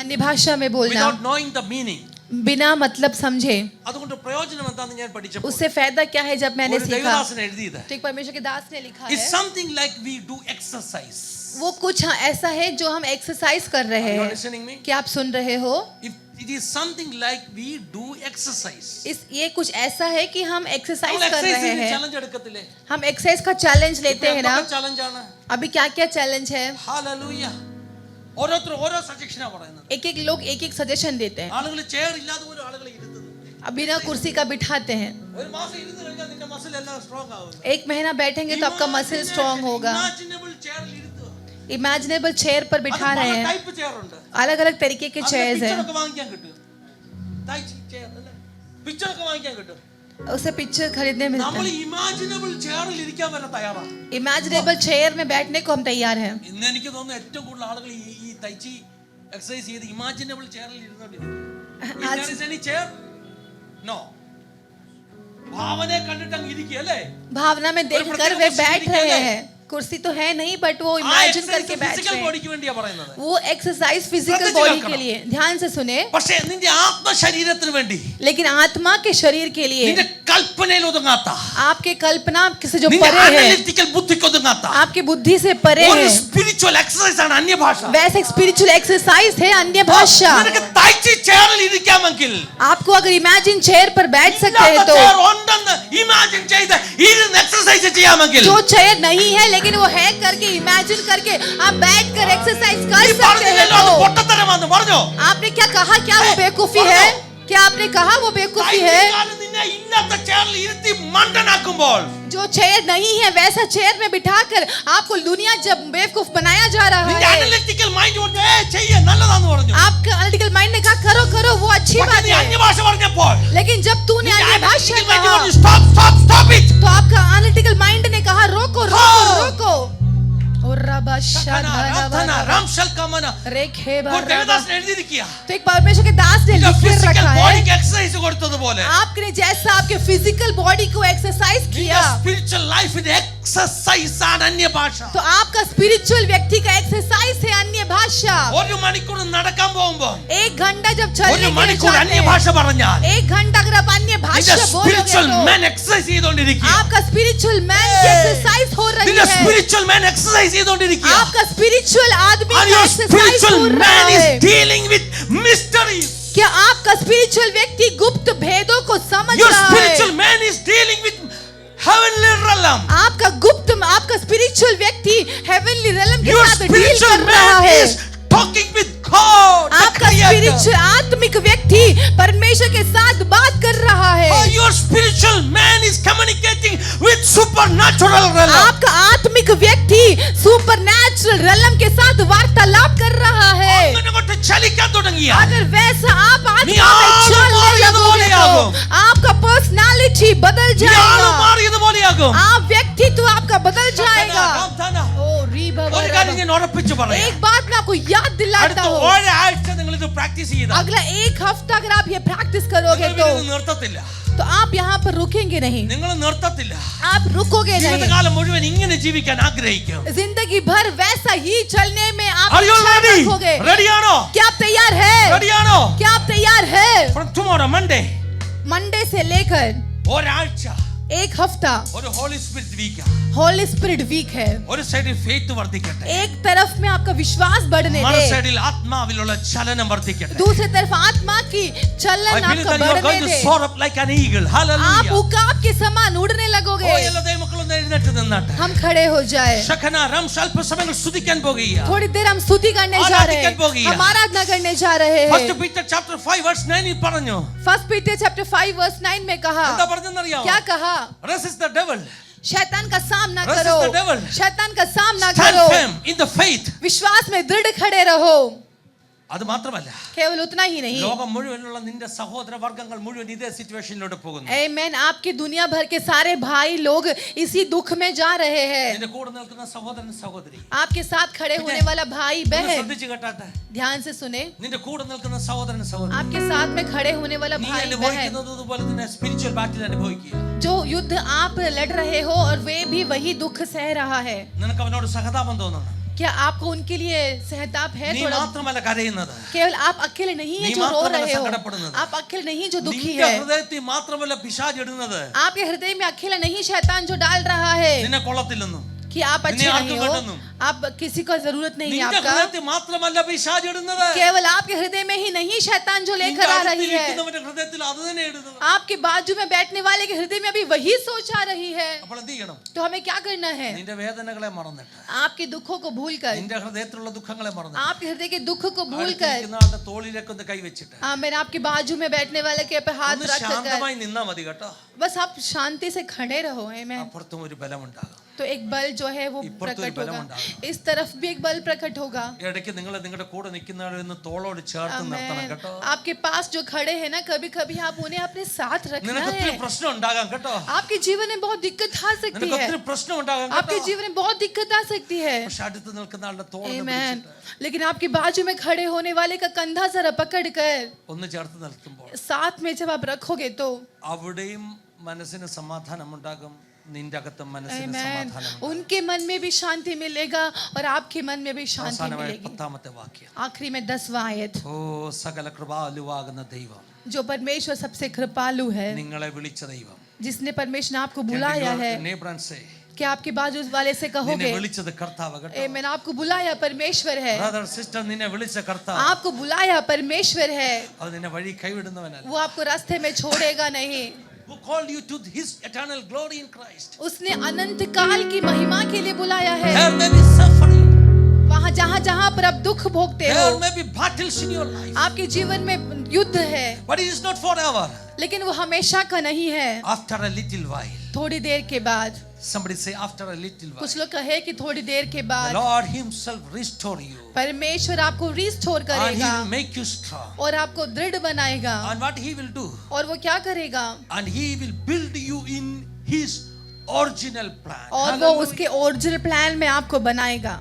[SPEAKER 2] अन्य भाषा में बोलना
[SPEAKER 1] വിതൗട്ട് നോയിങ് ദ മീനിങ്,
[SPEAKER 2] बिना मतलब समझे,
[SPEAKER 1] അതുകൊണ്ട് പ്രയോജനം എന്താണെന്ന് ഞാൻ പഠിച്ചപ്പോൾ
[SPEAKER 2] उससे फायदा क्या है जब मैंने
[SPEAKER 1] ഒരു
[SPEAKER 2] सीखा।
[SPEAKER 1] ദേവദാസൻ എഴുതിയത്
[SPEAKER 2] तो एक परमेश्वर के दास ने लिखा
[SPEAKER 1] इट्स
[SPEAKER 2] है,
[SPEAKER 1] something like we do exercise.
[SPEAKER 2] वो कुछ ऐसा है जो हम एक्सरसाइज कर रहे
[SPEAKER 1] Are you
[SPEAKER 2] हैं।
[SPEAKER 1] listening me?
[SPEAKER 2] क्या आप सुन रहे हो?
[SPEAKER 1] If It is something like we do exercise.
[SPEAKER 2] ये कुछ ऐसा है कि हम एक्सरसाइज कर रहे हैं,
[SPEAKER 1] ചലഞ്ച് എടുക്കത്തില്ലേ?
[SPEAKER 2] हम एक्सरसाइज का चैलेंज लेते हैं ना।
[SPEAKER 1] ചലഞ്ച് ആണ്.
[SPEAKER 2] अभी क्या क्या चैलेंज है?
[SPEAKER 1] ഹല്ലേലൂയ. ഓരോരുത്തർ ഓരോ സജഷനാ പറയുന്നത്.
[SPEAKER 2] एक लोग एक सजेशन देते हैं।
[SPEAKER 1] ആളുകൾ ചെയർ ഇല്ലാതെ പോലും ആളുകളെ ഇരുത്തുന്നു.
[SPEAKER 2] अभी ना कुर्सी का बिठाते हैं।
[SPEAKER 1] ഒരു മാസം ഇരുന്ന് കഴിഞ്ഞാൽ നിന്റെ മസിൽ എല്ലാം സ്ട്രോങ് ആവും.
[SPEAKER 2] एक महीना बैठेंगे तो आपका मसल स्ट्रांग होगा।
[SPEAKER 1] ഇമാജിനബിൾ ചെയറിൽ ഇരുത്തുക.
[SPEAKER 2] इमेजिनेबल चेयर पर बिठा रहे हैं।
[SPEAKER 1] ടൈപ്പ് ചെയർ ഉണ്ട്.
[SPEAKER 2] अलग अलग तरीके के चेयर्स हैं।
[SPEAKER 1] പിക്ചർ ഒക്കെ വാങ്ങിക്കാൻ കിട്ടും. ടൈ ചെയർ അല്ലേ? പിക്ചർ ഒക്കെ വാങ്ങിക്കാൻ കിട്ടും.
[SPEAKER 2] उसे पिक्चर खरीदने मिलता
[SPEAKER 1] നമ്മൾ
[SPEAKER 2] है।
[SPEAKER 1] ഇമാജിനബിൾ ചെയറിൽ ഇരിക്കാൻ വരെ തയ്യാറാണ്.
[SPEAKER 2] इमेजिनेबल चेयर में बैठने को हम तैयार हैं।
[SPEAKER 1] ഇന്ന് എനിക്ക് തോന്നുന്നു ഏറ്റവും കൂടുതൽ ആളുകൾ ഈ തൈച്ചി എക്സസൈസ് ചെയ്ത് ഇമാജിനബിൾ ചെയറിൽ ഇരുന്നോണ്ടിരിക്കും. ചെയർ നോ ഭാവനയെ കണ്ടിട്ട് അങ്ങ് ഇരിക്കുക അല്ലേ?
[SPEAKER 2] भावना में देखकर वे बैठ रहे हैं। कुर्सी तो है नहीं बट वो इमेजिन करके बैठ
[SPEAKER 1] ഫിസിക്കൽ
[SPEAKER 2] रहे हैं।
[SPEAKER 1] ബോഡിക്ക് വേണ്ടിയാ പറയുന്നത്.
[SPEAKER 2] वो एक्सरसाइज फिजिकल
[SPEAKER 1] ശ്രദ്ധിച്ച്
[SPEAKER 2] बॉडी
[SPEAKER 1] കേൾക്കണം.
[SPEAKER 2] के लिए। ध्यान से सुने।
[SPEAKER 1] പക്ഷേ നിന്റെ ആത്മശരീരത്തിന് വേണ്ടി
[SPEAKER 2] लेकिन आत्मा के शरीर के लिए,
[SPEAKER 1] നിന്റെ കൽപ്പനയിൽ ഒതുങ്ങാത്ത
[SPEAKER 2] आपके कल्पना से जो
[SPEAKER 1] നിന്റെ
[SPEAKER 2] परे है,
[SPEAKER 1] അനലിറ്റിക്കൽ ബുദ്ധിക്ക് ഒതുങ്ങാത്ത
[SPEAKER 2] आपके बुद्धि से परे
[SPEAKER 1] ഒരു
[SPEAKER 2] है,
[SPEAKER 1] സ്പിരിച്വൽ എക്സസൈസ് ആണ് അന്യഭാഷ.
[SPEAKER 2] वैसे एक स्पिरिचुअल एक्सरसाइज है अन्य भाषा।
[SPEAKER 1] നിനക്ക് തൈച്ചി ചെയറിൽ ഇരിക്കാമെങ്കിൽ
[SPEAKER 2] आपको अगर इमेजिन चेयर पर बैठ सकते हैं
[SPEAKER 1] ഇല്ലാത്ത
[SPEAKER 2] तो,
[SPEAKER 1] ചെയർ ഉണ്ടെന്ന് ഇമാജിൻ ചെയ്ത് ഇരുന്ന് എക്സസൈസ് ചെയ്യാമെങ്കിൽ
[SPEAKER 2] जो चेयर नहीं है लेकिन वो है करके इमेजिन करके आप बैठकर एक्सरसाइज
[SPEAKER 1] നീ
[SPEAKER 2] कर सकते हैं
[SPEAKER 1] പറഞ്ഞില്ലല്ലോ അത്
[SPEAKER 2] तो।
[SPEAKER 1] പൊട്ടത്തരമാണെന്ന് പറഞ്ഞോ?
[SPEAKER 2] आपने क्या कहा? क्या वो बेवकूफी है? क्या आपने कहा वो बेवकूफी है?
[SPEAKER 1] തൈച്ചിക്കാരൻ നിന്നെ ഇല്ലാത്ത ചെയറിൽ ഇരുത്തി മണ്ടനാക്കുമ്പോൾ
[SPEAKER 2] जो चेयर नहीं है वैसा चेयर में बिठाकर आपको दुनिया जब बेवकूफ बनाया जा रहा
[SPEAKER 1] നിന്റെ
[SPEAKER 2] है,
[SPEAKER 1] അനലിറ്റിക്കൽ മൈൻഡ് പറഞ്ഞു ചെയ്യ നല്ലതാന്ന് പറഞ്ഞു.
[SPEAKER 2] आपका एनालिटिकल माइंड ने कहा करो करो वो अच्छी
[SPEAKER 1] പക്ഷേ
[SPEAKER 2] बात
[SPEAKER 1] നീ
[SPEAKER 2] है।
[SPEAKER 1] അന്യഭാഷ പറഞ്ഞപ്പോൾ
[SPEAKER 2] लेकिन जब तूने
[SPEAKER 1] നിന്റെ
[SPEAKER 2] अन्य भाषा
[SPEAKER 1] analytical mind
[SPEAKER 2] कहा
[SPEAKER 1] പറഞ്ഞു, stop it.
[SPEAKER 2] तो आपका एनालिटिकल माइंड ने कहा रोको रोको
[SPEAKER 1] हाँ।
[SPEAKER 2] रोको। और रबा
[SPEAKER 1] ശകന, രഥന, റാംശൽ കമന.
[SPEAKER 2] रेखे
[SPEAKER 1] ഒരു ദേവദാസൻ എഴുതിയിരിക്കുക.
[SPEAKER 2] तो एक परमेश्वर के दास ने
[SPEAKER 1] നിന്റെ
[SPEAKER 2] लिख कर
[SPEAKER 1] physical
[SPEAKER 2] रखा है,
[SPEAKER 1] bodyക്ക് exercise കൊടുത്തതുപോലെ
[SPEAKER 2] आपने जैसा आपके फिजिकल बॉडी को एक्सरसाइज
[SPEAKER 1] നിന്റെ
[SPEAKER 2] किया
[SPEAKER 1] spiritual life-ന്റെ exercise ആണ് അന്യഭാഷ.
[SPEAKER 2] तो आपका स्पिरिचुअल व्यक्ति का एक्सरसाइज है अन्य भाषा।
[SPEAKER 1] ഒരു മണിക്കൂർ നടക്കാൻ പോകുമ്പോൾ
[SPEAKER 2] एक घंटा जब
[SPEAKER 1] ഒരു
[SPEAKER 2] चलने के लिए
[SPEAKER 1] മണിക്കൂർ
[SPEAKER 2] जाते
[SPEAKER 1] അന്യഭാഷ
[SPEAKER 2] हैं,
[SPEAKER 1] പറഞ്ഞാൽ
[SPEAKER 2] एक घंटा अगर आप अन्य
[SPEAKER 1] നിന്റെ
[SPEAKER 2] भाषा बोलोगे
[SPEAKER 1] spiritual
[SPEAKER 2] तो
[SPEAKER 1] man exercise ചെയ്തുകൊണ്ടിരിക്കുക.
[SPEAKER 2] आपका स्पिरिचुअल मैन की एक्सरसाइज हो रही
[SPEAKER 1] നിന്റെ
[SPEAKER 2] है।
[SPEAKER 1] spiritual man exercise ചെയ്തുകൊണ്ടിരിക്കുക.
[SPEAKER 2] आपका स्पिरिचुअल आदमी
[SPEAKER 1] And
[SPEAKER 2] का
[SPEAKER 1] your
[SPEAKER 2] एक्सरसाइज
[SPEAKER 1] spiritual
[SPEAKER 2] हो रहा
[SPEAKER 1] man
[SPEAKER 2] है।
[SPEAKER 1] is dealing with mysteries.
[SPEAKER 2] क्या आपका स्पिरिचुअल व्यक्ति गुप्त भेदों को समझ
[SPEAKER 1] Your
[SPEAKER 2] रहा
[SPEAKER 1] spiritual
[SPEAKER 2] है?
[SPEAKER 1] man is dealing with heavenly realm.
[SPEAKER 2] आपका स्पिरिचुअल व्यक्ति हेवनली realm के
[SPEAKER 1] Your
[SPEAKER 2] साथ डील
[SPEAKER 1] spiritual
[SPEAKER 2] कर रहा
[SPEAKER 1] man
[SPEAKER 2] है।
[SPEAKER 1] is talking with God, the
[SPEAKER 2] आपका
[SPEAKER 1] Creator.
[SPEAKER 2] स्पिरिचुअल आत्मिक व्यक्ति परमेश्वर के साथ बात कर रहा है।
[SPEAKER 1] Oh, your spiritual man is communicating with supernatural realm.
[SPEAKER 2] आपका आत्मिक व्यक्ति सुपरनैचुरल realm के साथ वार्तालाप कर रहा है।
[SPEAKER 1] അങ്ങനെ കൊണ്ട് ചലിക്കാൻ തുടങ്ങിയ
[SPEAKER 2] अगर वैसा आप
[SPEAKER 1] നീ
[SPEAKER 2] आत्मा में
[SPEAKER 1] ആള്
[SPEAKER 2] चलने लगोगे
[SPEAKER 1] മാറിയതുപോലെയാകും.
[SPEAKER 2] तो आपका पर्सनालिटी बदल
[SPEAKER 1] ആള്
[SPEAKER 2] जाएगा।
[SPEAKER 1] മാറിയതുപോലെയാകും.
[SPEAKER 2] आप व्यक्तित्व आपका बदल जाएगा।
[SPEAKER 1] റാംധന.
[SPEAKER 2] ओ री बाबा
[SPEAKER 1] ഒരു കാര്യം ഞാൻ ഉറപ്പിച്ചു പറയാം.
[SPEAKER 2] एक बात मैं आपको याद दिलाता
[SPEAKER 1] അടുത്ത
[SPEAKER 2] हूँ,
[SPEAKER 1] ഒരാഴ്ച നിങ്ങൾ ഇത് പ്രാക്ടീസ് ചെയ്താൽ
[SPEAKER 2] अगला एक हफ्ता अगर आप ये प्रैक्टिस करोगे
[SPEAKER 1] നിങ്ങൾ ഇത് നിർത്തത്തില്ല.
[SPEAKER 2] तो आप यहाँ पर रुकेंगे नहीं,
[SPEAKER 1] നിങ്ങൾ നിർത്തത്തില്ല.
[SPEAKER 2] आप रुकोगे नहीं।
[SPEAKER 1] ജീവിതകാലം മുഴുവൻ ഇങ്ങനെ ജീവിക്കാൻ ആഗ്രഹിക്കും.
[SPEAKER 2] जिंदगी भर वैसा ही चलने में आप
[SPEAKER 1] Are you
[SPEAKER 2] इच्छा
[SPEAKER 1] ready?
[SPEAKER 2] रखोगे।
[SPEAKER 1] റെഡിയാണോ?
[SPEAKER 2] क्या आप तैयार है?
[SPEAKER 1] റെഡിയാണോ?
[SPEAKER 2] क्या आप तैयार है?
[SPEAKER 1] From tomorrow Monday
[SPEAKER 2] मंडे से लेकर
[SPEAKER 1] ഒരാഴ്ച
[SPEAKER 2] एक हफ्ता
[SPEAKER 1] ഒരു holy spirit week.
[SPEAKER 2] Holy spirit week है।
[SPEAKER 1] ഒരു സൈഡിൽ ഫെയ്ത്ത് വർദ്ധിക്കട്ടെ.
[SPEAKER 2] एक तरफ में आपका विश्वास बढ़ने
[SPEAKER 1] മറു
[SPEAKER 2] दे,
[SPEAKER 1] സൈഡിൽ ആത്മാവിലുള്ള ചലനം വർദ്ധിക്കട്ടെ.
[SPEAKER 2] दूसरी तरफ आत्मा की
[SPEAKER 1] I
[SPEAKER 2] चलन
[SPEAKER 1] believe
[SPEAKER 2] आपका
[SPEAKER 1] that you are going
[SPEAKER 2] बढ़ने
[SPEAKER 1] to
[SPEAKER 2] they,
[SPEAKER 1] soar up like an eagle.
[SPEAKER 2] आप
[SPEAKER 1] Hallelujah.
[SPEAKER 2] उकाब के समान उड़ने लगोगे।
[SPEAKER 1] ഓ എല്ലാ ദൈവമക്കളും എഴുന്നേറ്റ് നിന്നാട്ടെ.
[SPEAKER 2] हम खड़े हो जाए,
[SPEAKER 1] ശഖന റംശ അല്പസമയങ്ങൾ സ്തുതിക്കാൻ പോകുകയാ.
[SPEAKER 2] थोड़ी देर हम स्तुति करने जा रहे हैं, हम आराधना करने जा रहे
[SPEAKER 1] First
[SPEAKER 2] हैं।
[SPEAKER 1] Peter chapter 5 verse 9 ൽ പറഞ്ഞു.
[SPEAKER 2] फर्स्ट पीटर चैप्टर 5 वर्स 9 में कहा,
[SPEAKER 1] എന്താ പറഞ്ഞെന്നറിയാമോ?
[SPEAKER 2] क्या कहा?
[SPEAKER 1] Resist the devil.
[SPEAKER 2] शैतान का सामना
[SPEAKER 1] Resist
[SPEAKER 2] करो,
[SPEAKER 1] the devil.
[SPEAKER 2] शैतान का सामना
[SPEAKER 1] Stand
[SPEAKER 2] करो,
[SPEAKER 1] firm in the faith.
[SPEAKER 2] विश्वास में दृढ़ खड़े रहो।
[SPEAKER 1] അത് മാത്രമല്ല
[SPEAKER 2] केवल उतना ही नहीं,
[SPEAKER 1] ലോകം മുഴുവനുള്ള നിന്റെ സഹോദര വർഗ്ഗങ്ങൾ മുഴുവൻ ഇതേ സിറ്റുവേഷനിലൂടെ പോകുന്നു.
[SPEAKER 2] आमेन, आपके दुनिया भर के सारे भाई लोग इसी दुख में जा रहे हैं।
[SPEAKER 1] നിന്റെ കൂടെ നിൽക്കുന്ന സഹോദരൻ സഹോദരി
[SPEAKER 2] आपके साथ खड़े होने वाला भाई
[SPEAKER 1] ഒന്ന്
[SPEAKER 2] बहन,
[SPEAKER 1] ശ്രദ്ധിച്ചു കേട്ടാട്ടെ.
[SPEAKER 2] ध्यान से सुने,
[SPEAKER 1] നിന്റെ കൂടെ നിൽക്കുന്ന സഹോദരൻ സഹോദരി
[SPEAKER 2] आपके साथ में खड़े होने वाला
[SPEAKER 1] നീ
[SPEAKER 2] भाई बहन,
[SPEAKER 1] അനുഭവിക്കുന്നത് പോലെ തന്നെ സ്പിരിച്വൽ ബാറ്റിൽ അനുഭവിക്കുക.
[SPEAKER 2] जो युद्ध आप लड़ रहे हो और वे भी वही दुख सह रहा है।
[SPEAKER 1] നിനക്ക് അവനോട് സഹതാപം തോന്നണം.
[SPEAKER 2] क्या आपको उनके लिए सहताप है?
[SPEAKER 1] നീ
[SPEAKER 2] थोड़ा
[SPEAKER 1] മാത്രമല്ല കരയുന്നത്.
[SPEAKER 2] केवल आप अकेले नहीं है
[SPEAKER 1] നീ
[SPEAKER 2] जो रो
[SPEAKER 1] മാത്രമല്ല
[SPEAKER 2] रहे हो,
[SPEAKER 1] സങ്കടപ്പെടുന്നത്.
[SPEAKER 2] आप अकेले नहीं जो दुखी
[SPEAKER 1] നിന്റെ
[SPEAKER 2] है,
[SPEAKER 1] ഹൃദയത്തിൽ മാത്രമല്ല പിശാച് ഇടുന്നത്
[SPEAKER 2] आपके हृदय में अकेला नहीं शैतान जो डाल रहा है
[SPEAKER 1] നിന്നെ കൊള്ളത്തില്ലെന്നും
[SPEAKER 2] कि आप अच्छे
[SPEAKER 1] നിന്നെ
[SPEAKER 2] नहीं
[SPEAKER 1] ആർക്കും
[SPEAKER 2] हो,
[SPEAKER 1] വേണ്ടെന്നും.
[SPEAKER 2] आप किसी को जरूरत नहीं है
[SPEAKER 1] നിന്റെ
[SPEAKER 2] आपका।
[SPEAKER 1] ഹൃദയത്തിൽ മാത്രമല്ല പിശാച് ഇടുന്നത്,
[SPEAKER 2] केवल आपके हृदय में ही नहीं शैतान जो
[SPEAKER 1] നിന്റെ
[SPEAKER 2] लेकर आ रही है,
[SPEAKER 1] അടുത്തിരിക്കുന്നവന്റെ ഹൃദയത്തിൽ അത് തന്നെ ഇടുന്നത്.
[SPEAKER 2] आपके बाजू में बैठने वाले के हृदय में अभी वही सोच आ रही है।
[SPEAKER 1] അപ്പോൾ എന്ത് ചെയ്യണം?
[SPEAKER 2] तो हमें क्या करना है?
[SPEAKER 1] നിന്റെ വേദനകളെ മറന്നിട്ട്,
[SPEAKER 2] आपके दुखों को भूलकर,
[SPEAKER 1] നിന്റെ ഹൃദയത്തിലുള്ള ദുഃഖങ്ങളെ മറന്നിട്ട്,
[SPEAKER 2] आपके हृदय के दुख को भूलकर,
[SPEAKER 1] അടുത്തിരിക്കുന്ന ആളുടെ തോളിലേക്ക് ഒന്ന് കൈവച്ചിട്ട്
[SPEAKER 2] आमेन, आपके बाजू में बैठने वाले के पे हाथ
[SPEAKER 1] ഒന്ന്
[SPEAKER 2] रखकर
[SPEAKER 1] ശാന്തമായി നിന്നാ മതി കേട്ടോ.
[SPEAKER 2] बस आप शांति से खड़े रहो। आमेन।
[SPEAKER 1] അപ്പുറത്തും ഒരു ബലമുണ്ടാകും.
[SPEAKER 2] तो एक बल जो है वो
[SPEAKER 1] इप्पुरत्तु
[SPEAKER 2] प्रकट
[SPEAKER 1] ഒരു
[SPEAKER 2] होगा,
[SPEAKER 1] ബലമുണ്ടാകും.
[SPEAKER 2] इस तरफ भी एक बल प्रकट होगा।
[SPEAKER 1] ഇടയ്ക്ക് നിങ്ങൾ നിങ്ങളുടെ കൂടെ നിൽക്കുന്നവരൊന്ന് തോളോട് ചേർത്ത് നിർത്തണം
[SPEAKER 2] आमेन।
[SPEAKER 1] കേട്ടോ.
[SPEAKER 2] आपके पास जो खड़े हैं ना, कभी कभी आप उन्हें अपने साथ रखना
[SPEAKER 1] നിനക്ക് ഒത്തിരി
[SPEAKER 2] है।
[SPEAKER 1] പ്രശ്നം ഉണ്ടാകാം കേട്ടോ.
[SPEAKER 2] आपके जीवन में बहुत दिक्कत आ सकती
[SPEAKER 1] നിനക്ക്
[SPEAKER 2] है,
[SPEAKER 1] ഒത്തിരി പ്രശ്നം ഉണ്ടാകാം
[SPEAKER 2] आपके
[SPEAKER 1] കേട്ടോ.
[SPEAKER 2] जीवन में बहुत दिक्कत आ सकती है।
[SPEAKER 1] പക്ഷെ അടുത്ത് നിൽക്കുന്ന ആളുടെ തോള്
[SPEAKER 2] आमेन। लेकिन आपके बाजू में खड़े होने वाले का कंधा जरा पकड़ कर
[SPEAKER 1] ഒന്ന് ചേർത്ത് നിർത്തുമ്പോൾ
[SPEAKER 2] साथ में जब आप रखोगे तो
[SPEAKER 1] അവിടെയും മനസ്സിന് സമാധാനം ഉണ്ടാകും, നിന്റെ അകത്തും മനസ്സിന്
[SPEAKER 2] आमेन,
[SPEAKER 1] സമാധാനം.
[SPEAKER 2] उनके मन में भी शांति मिलेगा और आपके मन में भी शांति
[SPEAKER 1] അവസാനമായ
[SPEAKER 2] मिलेगी।
[SPEAKER 1] 10ാമത്തെ വാക്യം,
[SPEAKER 2] आखिरी में 10वां आयत,
[SPEAKER 1] ഓ സകല കൃപാലുവാകുന്ന ദൈവം,
[SPEAKER 2] जो परमेश्वर सबसे कृपालु है,
[SPEAKER 1] നിങ്ങളെ വിളിച്ച ദൈവം.
[SPEAKER 2] जिसने परमेश्वर ने आपको बुलाया है।
[SPEAKER 1] നെയ്ബറൻസേ,
[SPEAKER 2] क्या आपके बाजू वाले से
[SPEAKER 1] നിന്നെ
[SPEAKER 2] कहोगे,
[SPEAKER 1] വിളിച്ചത് കർത്താവ് കേട്ടോ.
[SPEAKER 2] मैंने आपको बुलाया परमेश्वर है,
[SPEAKER 1] ബ്രദർ സിസ്റ്റർ, നിന്നെ വിളിച്ച കർത്താവ്.
[SPEAKER 2] आपको बुलाया परमेश्वर है,
[SPEAKER 1] അത് നിന്നെ വഴി കൈവിടുന്നവനല്ല.
[SPEAKER 2] वो आपको रास्ते में छोड़ेगा नहीं।
[SPEAKER 1] Who called you to his eternal glory in Christ.
[SPEAKER 2] उसने अनंत काल की महिमा के लिए बुलाया है।
[SPEAKER 1] There may be suffering,
[SPEAKER 2] वहाँ जहाँ जहाँ पर आप दुख भोगते हो,
[SPEAKER 1] there may be battles in your life,
[SPEAKER 2] आपके जीवन में युद्ध है,
[SPEAKER 1] but it is not forever.
[SPEAKER 2] लेकिन वो हमेशा का नहीं है।
[SPEAKER 1] After a little while,
[SPEAKER 2] थोड़ी देर के बाद,
[SPEAKER 1] somebody say after a little while,
[SPEAKER 2] कुछ लोग कहे कि थोड़ी देर के
[SPEAKER 1] the
[SPEAKER 2] बाद
[SPEAKER 1] Lord himself restore you
[SPEAKER 2] परमेश्वर आपको रिस्टोर
[SPEAKER 1] and he
[SPEAKER 2] करेगा
[SPEAKER 1] will make you strong.
[SPEAKER 2] और आपको दृढ़ बनाएगा।
[SPEAKER 1] And what he will do,
[SPEAKER 2] और वो क्या करेगा?
[SPEAKER 1] and he will build you in his original plan.
[SPEAKER 2] और वो
[SPEAKER 1] Hallelujah.
[SPEAKER 2] उसके ओरिजिनल प्लान में आपको बनाएगा।